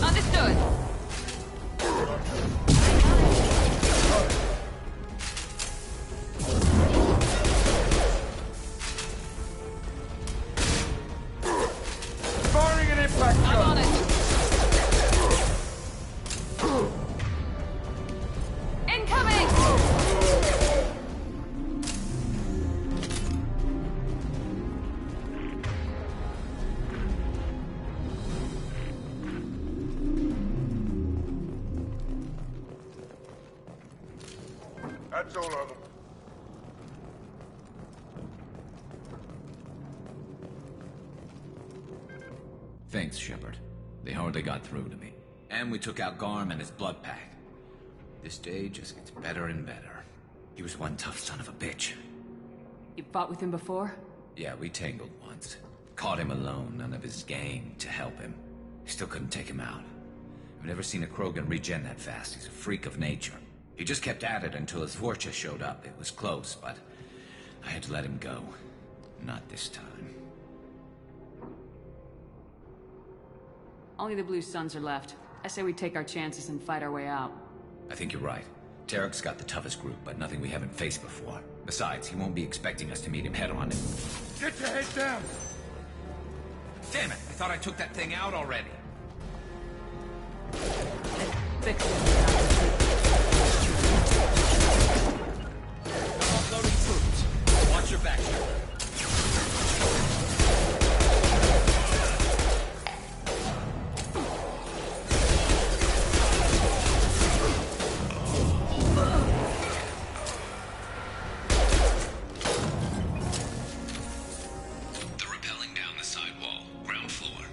Understood.
Firing an impact
I'm
shot!
on it. Incoming!
That's all of them.
Thanks, Shepard. They hardly got through to me. And we took out Garm and his blood pack. This day just gets better and better. He was one tough son of a bitch.
You fought with him before?
Yeah, we tangled once. Caught him alone, none of his gang to help him. Still couldn't take him out. I've never seen a Krogan regen that fast. He's a freak of nature. He just kept at it until his Vorcha showed up. It was close, but I had to let him go. Not this time.
Only the Blue Suns are left. I say we take our chances and fight our way out.
I think you're right. Tarek's got the toughest group, but nothing we haven't faced before. Besides, he won't be expecting us to meet him head-on.
Get your head down!
Damn it! I thought I took that thing out already.
Fix it.
Offloading troops. Watch your back, Shepard.
They're rappelling down the side wall, ground floor.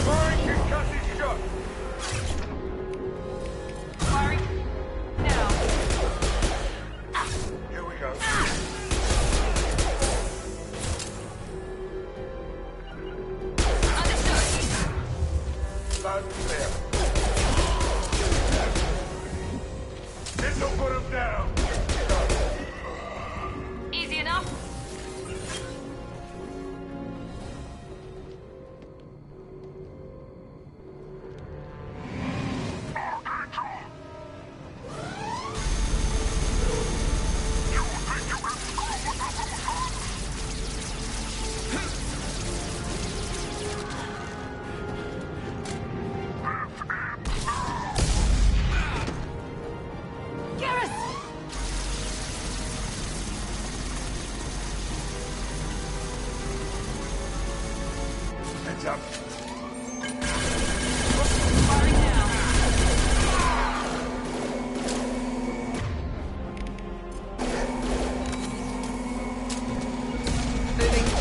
Firing concussive shot!
Firing. Now.
Here we go.
Understood.
Loud and clear. This'll put him down!
Easy enough. Garrus!
Heads up.
Firing now. Moving.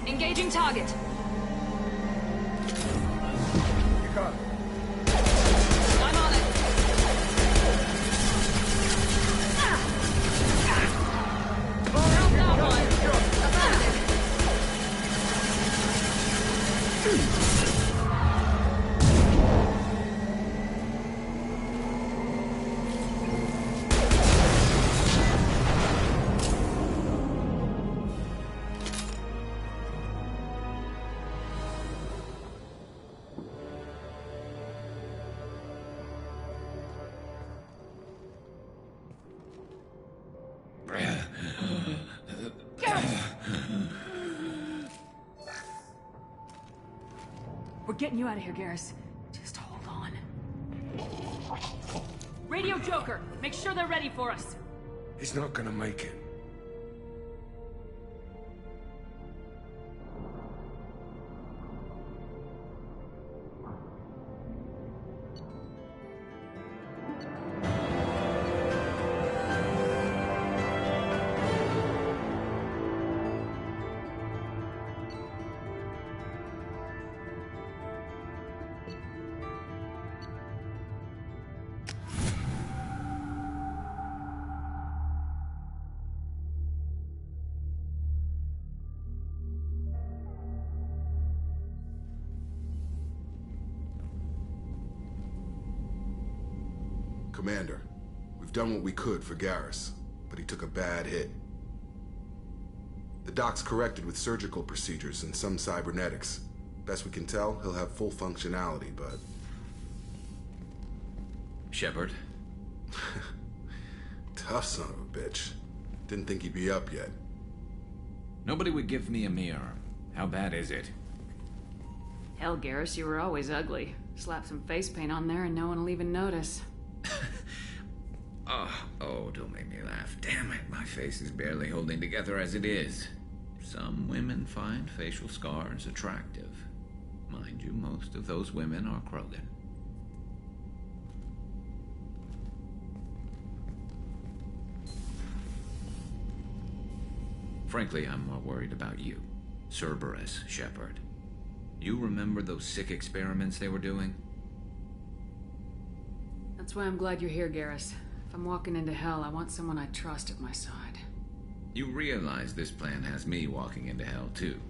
Engaging target.
You got it.
I'm on it. Drop that one.
We're getting you out of here, Garrus. Just hold on. Radio Joker, make sure they're ready for us.
He's not gonna make it.
Commander, we've done what we could for Garrus, but he took a bad hit. The doc's corrected with surgical procedures and some cybernetics. Best we can tell, he'll have full functionality, but...
Shepard?
Tough son of a bitch. Didn't think he'd be up yet.
Nobody would give me a mirror. How bad is it?
Hell, Garrus, you were always ugly. Slap some face paint on there and no one will even notice.
Oh, don't make me laugh. Damn it, my face is barely holding together as it is. Some women find facial scars attractive. Mind you, most of those women are Krogan. Frankly, I'm more worried about you. Cerberus, Shepard. You remember those sick experiments they were doing?
That's why I'm glad you're here, Garrus. If I'm walking into hell, I want someone I trust at my side.
You realize this plan has me walking into hell, too.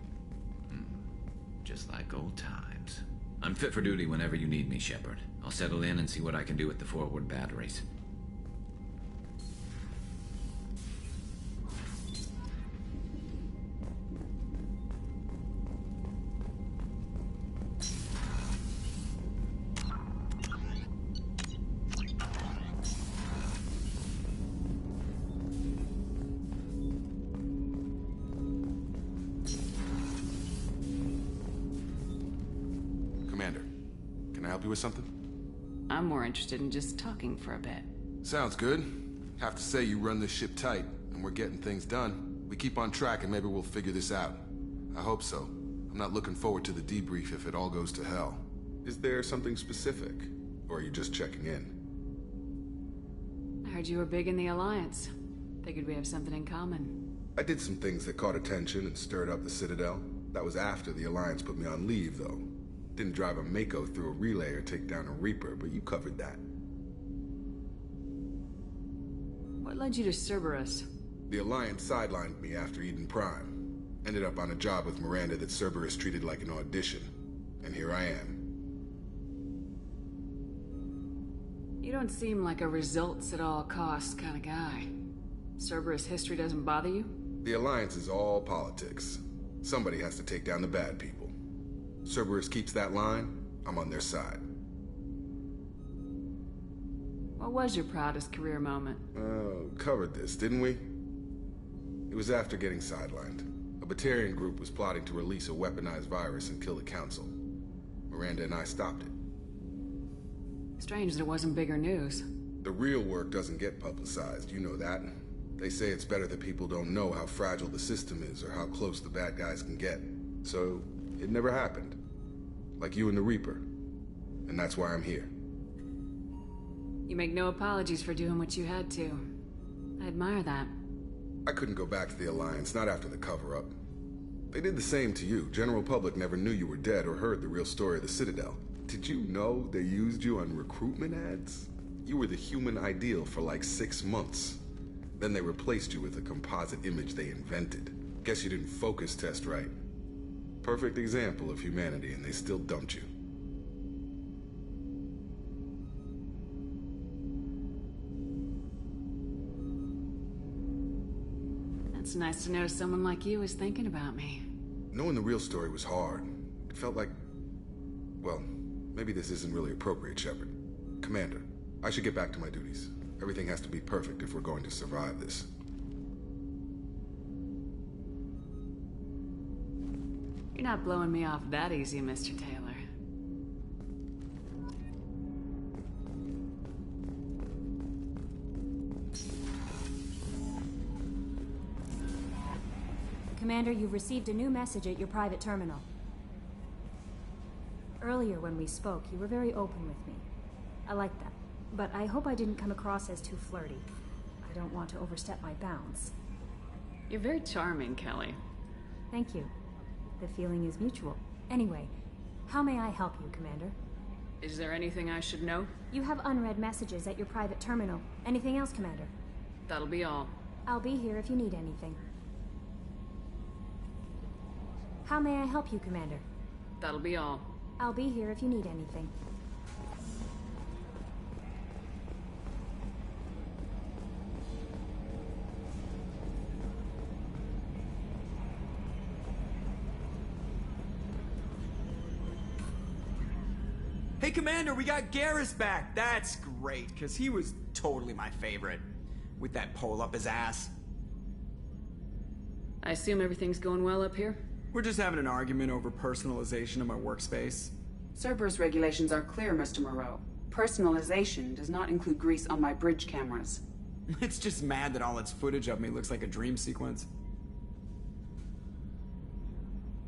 Just like old times. I'm fit for duty whenever you need me, Shepard. I'll settle in and see what I can do with the forward batteries.
Commander, can I help you with something?
I'm more interested in just talking for a bit.
Sounds good. Have to say you run this ship tight, and we're getting things done. We keep on track and maybe we'll figure this out. I hope so. I'm not looking forward to the debrief if it all goes to hell. Is there something specific? Or are you just checking in?
I heard you were big in the Alliance. Figured we have something in common.
I did some things that caught attention and stirred up the Citadel. That was after the Alliance put me on leave, though. Didn't drive a Mako through a relay or take down a Reaper, but you covered that.
What led you to Cerberus?
The Alliance sidelined me after Eden Prime. Ended up on a job with Miranda that Cerberus treated like an audition. And here I am.
You don't seem like a results-at-all-costs kind of guy. Cerberus history doesn't bother you?
The Alliance is all politics. Somebody has to take down the bad people. Cerberus keeps that line, I'm on their side.
What was your proudest career moment?
Covered this, didn't we? It was after getting sidelined. A Batarian group was plotting to release a weaponized virus and kill the Council. Miranda and I stopped it.
Strange that it wasn't bigger news.
The real work doesn't get publicized, you know that. They say it's better that people don't know how fragile the system is or how close the bad guys can get. So, it never happened. Like you and the Reaper. And that's why I'm here.
You make no apologies for doing what you had to. I admire that.
I couldn't go back to the Alliance, not after the cover-up. They did the same to you. General public never knew you were dead or heard the real story of the Citadel. Did you know they used you on recruitment ads? You were the human ideal for like 6 months. Then they replaced you with a composite image they invented. Guess you didn't focus test right. Perfect example of humanity, and they still dumped you.
It's nice to know someone like you is thinking about me.
Knowing the real story was hard. It felt like... Well, maybe this isn't really appropriate, Shepard. Commander, I should get back to my duties. Everything has to be perfect if we're going to survive this.
You're not blowing me off that easy, Mr. Taylor.
Commander, you've received a new message at your private terminal. Earlier when we spoke, you were very open with me. I like that. But I hope I didn't come across as too flirty. I don't want to overstep my bounds.
You're very charming, Kelly.
Thank you. The feeling is mutual. Anyway, how may I help you, Commander?
Is there anything I should know?
You have unread messages at your private terminal. Anything else, Commander?
That'll be all.
I'll be here if you need anything. How may I help you, Commander?
That'll be all.
I'll be here if you need anything.
Hey, Commander, we got Garrus back. That's great, because he was totally my favorite. With that pole up his ass.
I assume everything's going well up here?
We're just having an argument over personalization of my workspace.
Cerberus regulations are clear, Mr. Moreau. Personalization does not include grease on my bridge cameras.
It's just mad that all its footage of me looks like a dream sequence.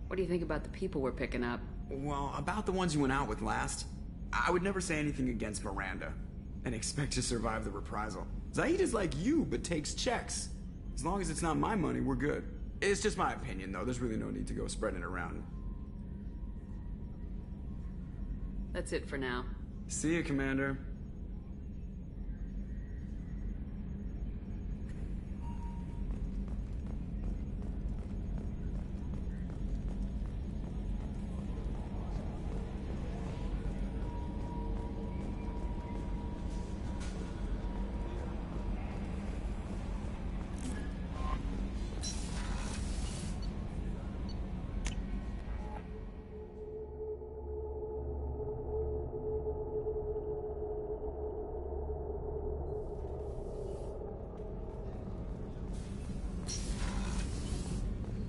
What do you think about the people we're picking up?
Well, about the ones you went out with last, I would never say anything against Miranda and expect to survive the reprisal. Zaid is like you, but takes checks. As long as it's not my money, we're good. It's just my opinion, though. There's really no need to go spreading it around.
That's it for now.
See you, Commander.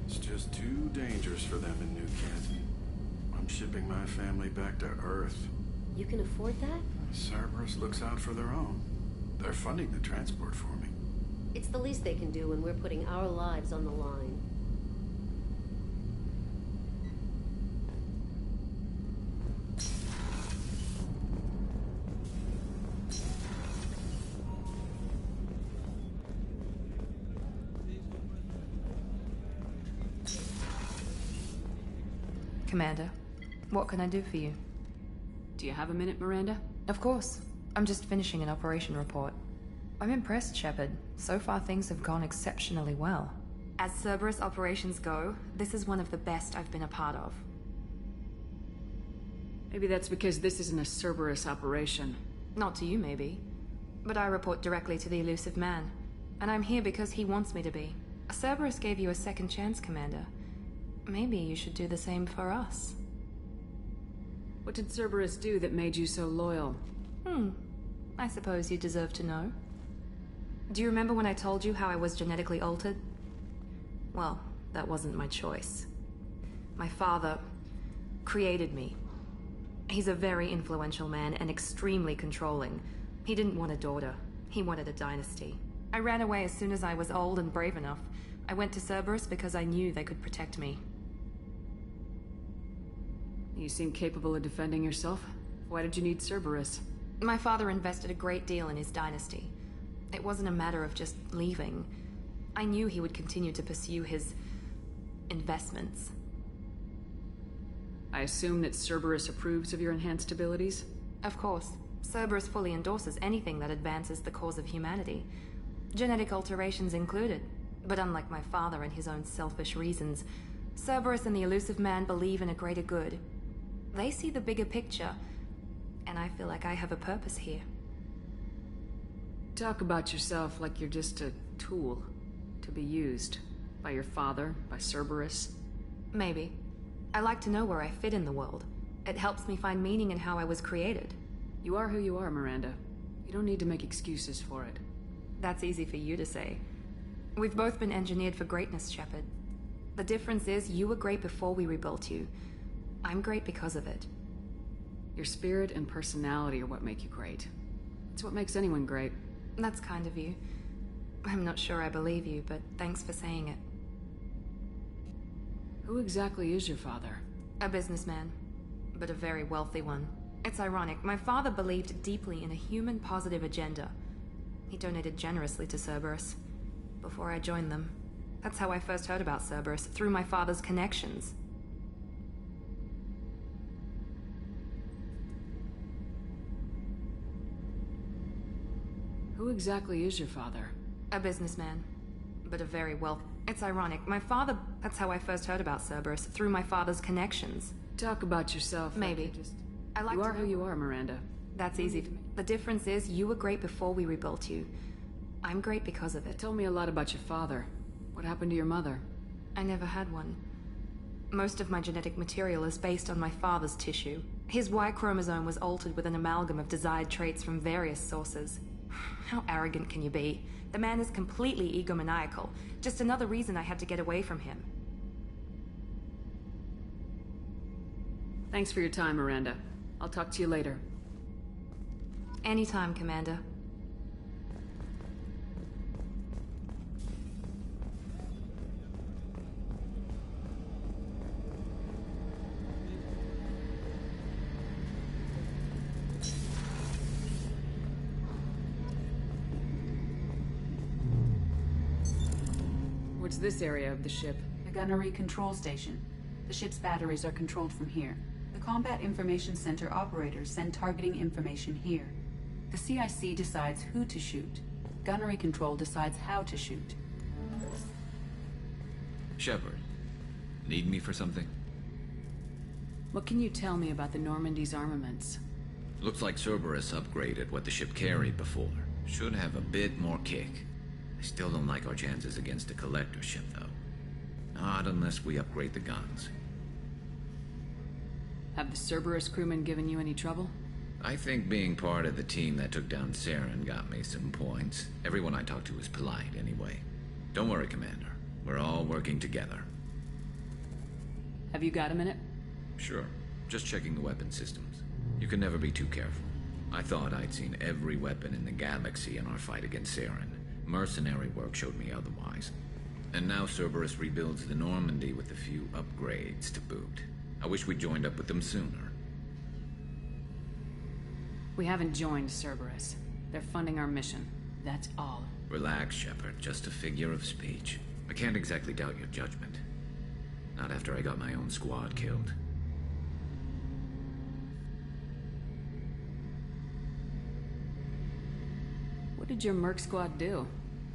Just too dangerous for them in New Kent. I'm shipping my family back to Earth.
You can afford that?
Cerberus looks out for their own. They're funding the transport for me.
It's the least they can do when we're putting our lives on the line.
Commander, what can I do for you?
Do you have a minute, Miranda?
Of course. I'm just finishing an operation report. I'm impressed, Shepard. So far things have gone exceptionally well. As Cerberus operations go, this is one of the best I've been a part of.
Maybe that's because this isn't a Cerberus operation.
Not to you, maybe. But I report directly to the elusive man. And I'm here because he wants me to be. Cerberus gave you a second chance, Commander. Maybe you should do the same for us.
What did Cerberus do that made you so loyal?
I suppose you deserve to know. Do you remember when I told you how I was genetically altered? Well, that wasn't my choice. My father created me. He's a very influential man and extremely controlling. He didn't want a daughter. He wanted a dynasty. I ran away as soon as I was old and brave enough. I went to Cerberus because I knew they could protect me.
You seem capable of defending yourself. Why did you need Cerberus?
My father invested a great deal in his dynasty. It wasn't a matter of just leaving. I knew he would continue to pursue his investments.
I assume that Cerberus approves of your enhanced abilities?
Of course. Cerberus fully endorses anything that advances the cause of humanity. Genetic alterations included. But unlike my father and his own selfish reasons, Cerberus and the Elusive Man believe in a greater good. They see the bigger picture, and I feel like I have a purpose here.
Talk about yourself like you're just a tool to be used by your father, by Cerberus.
Maybe. I like to know where I fit in the world. It helps me find meaning in how I was created.
You are who you are, Miranda. You don't need to make excuses for it.
That's easy for you to say. We've both been engineered for greatness, Shepard. The difference is you were great before we rebuilt you. I'm great because of it.
Your spirit and personality are what make you great. It's what makes anyone great.
That's kind of you. I'm not sure I believe you, but thanks for saying it.
Who exactly is your father?
A businessman, but a very wealthy one. It's ironic. My father believed deeply in a human-positive agenda. He donated generously to Cerberus before I joined them. That's how I first heard about Cerberus, through my father's connections.
Who exactly is your father?
A businessman, but a very wealthy. It's ironic. My father... That's how I first heard about Cerberus, through my father's connections.
Talk about yourself.
Maybe.
You are who you are, Miranda.
That's easy. The difference is you were great before we rebuilt you. I'm great because of it.
Tell me a lot about your father. What happened to your mother?
I never had one. Most of my genetic material is based on my father's tissue. His Y chromosome was altered with an amalgam of desired traits from various sources. How arrogant can you be? The man is completely egomaniacal. Just another reason I had to get away from him.
Thanks for your time, Miranda. I'll talk to you later.
Anytime, Commander.
What's this area of the ship?
The gunnery control station. The ship's batteries are controlled from here. The Combat Information Center operators send targeting information here. The CIC decides who to shoot. Gunnery control decides how to shoot.
Shepard, need me for something?
What can you tell me about the Normandy's armaments?
Looks like Cerberus upgraded what the ship carried before. Should have a bit more kick. I still don't like our chances against a collector ship, though. Not unless we upgrade the guns.
Have the Cerberus crewmen given you any trouble?
I think being part of the team that took down Saren got me some points. Everyone I talked to was polite, anyway. Don't worry, Commander. We're all working together.
Have you got a minute?
Sure. Just checking the weapon systems. You can never be too careful. I thought I'd seen every weapon in the galaxy in our fight against Saren. Mercenary work showed me otherwise. And now Cerberus rebuilds the Normandy with a few upgrades to boot. I wish we'd joined up with them sooner.
We haven't joined Cerberus. They're funding our mission. That's all.
Relax, Shepard. Just a figure of speech. I can't exactly doubt your judgment. Not after I got my own squad killed.
What did your merc squad do?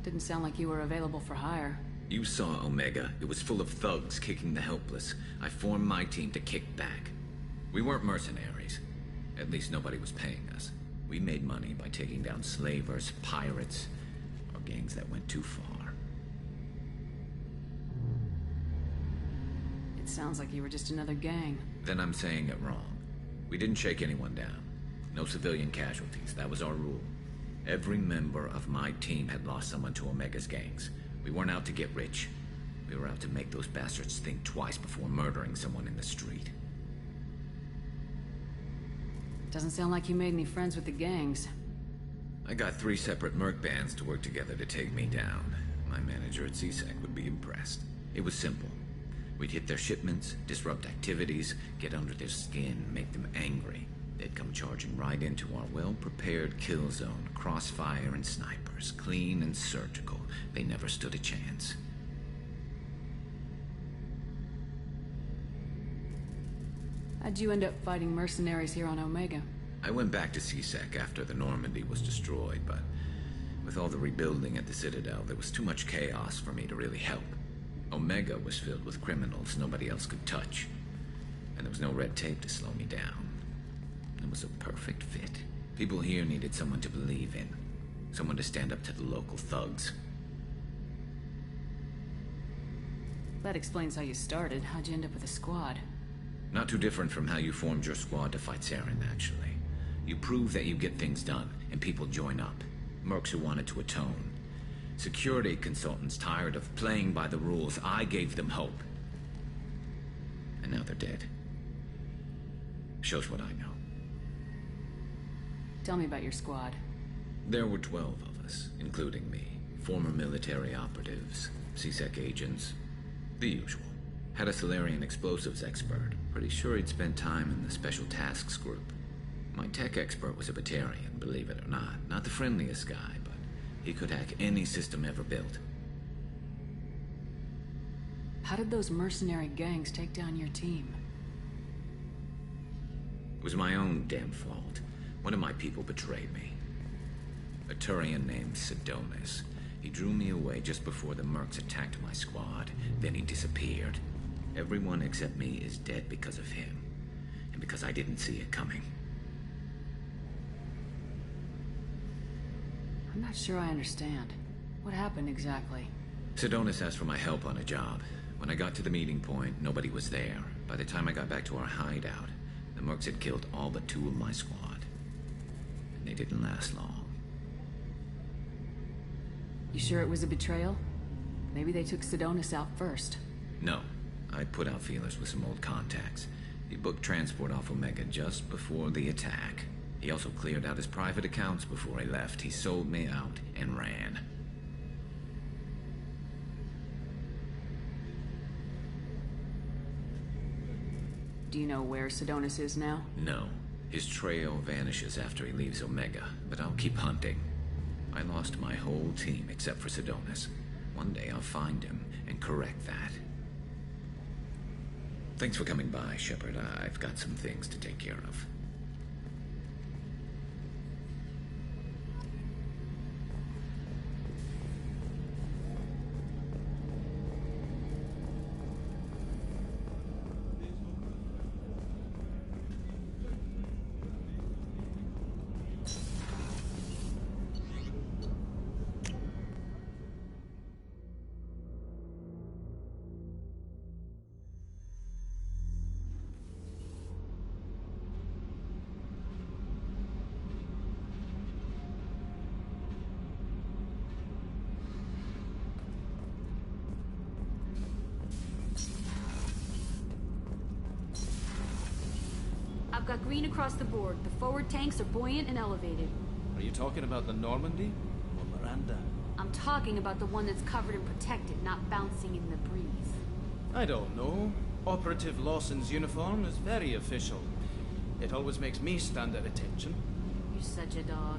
Didn't sound like you were available for hire.
You saw Omega. It was full of thugs kicking the helpless. I formed my team to kick back. We weren't mercenaries. At least nobody was paying us. We made money by taking down slavers, pirates, or gangs that went too far.
It sounds like you were just another gang.
Then I'm saying it wrong. We didn't shake anyone down. No civilian casualties. That was our rule. Every member of my team had lost someone to Omega's gangs. We weren't out to get rich. We were out to make those bastards think twice before murdering someone in the street.
Doesn't sound like you made any friends with the gangs.
I got 3 separate merc bands to work together to take me down. My manager at CSEC would be impressed. It was simple. We'd hit their shipments, disrupt activities, get under their skin, make them angry. They'd come charging right into our well-prepared kill zone, crossfire and snipers, clean and surgical. They never stood a chance.
How'd you end up fighting mercenaries here on Omega?
I went back to C-Sec after the Normandy was destroyed, but with all the rebuilding at the Citadel, there was too much chaos for me to really help. Omega was filled with criminals nobody else could touch, and there was no red tape to slow me down. It was a perfect fit. People here needed someone to believe in, someone to stand up to the local thugs.
That explains how you started. How'd you end up with a squad?
Not too different from how you formed your squad to fight Saren, actually. You prove that you get things done, and people join up. Mercs who wanted to atone. Security consultants tired of playing by the rules. I gave them hope. And now they're dead. Shows what I know.
Tell me about your squad.
There were 12 of us, including me. Former military operatives, C-Sec agents, the usual. Had a Solarian explosives expert. Pretty sure he'd spent time in the Special Tasks Group. My tech expert was a Batarian, believe it or not. Not the friendliest guy, but he could hack any system ever built.
How did those mercenary gangs take down your team?
It was my own damn fault. One of my people betrayed me. A Turian named Sidonis. He drew me away just before the Mercs attacked my squad. Then he disappeared. Everyone except me is dead because of him. And because I didn't see it coming.
I'm not sure I understand. What happened exactly?
Sidonis asked for my help on a job. When I got to the meeting point, nobody was there. By the time I got back to our hideout, the Mercs had killed all but 2 of my squad. And they didn't last long.
You sure it was a betrayal? Maybe they took Sidonis out first.
No. I put out feelers with some old contacts. He booked transport off Omega just before the attack. He also cleared out his private accounts before he left. He sold me out and ran.
Do you know where Sidonis is now?
No. His trail vanishes after he leaves Omega, but I'll keep hunting. I lost my whole team except for Sidonis. One day I'll find him and correct that. Thanks for coming by, Shepard. I've got some things to take care of.
I've got green across the board. The forward tanks are buoyant and elevated.
Are you talking about the Normandy or Miranda?
I'm talking about the one that's covered and protected, not bouncing in the breeze.
I don't know. Operative Lawson's uniform is very official. It always makes me stand at attention.
You're such a dog.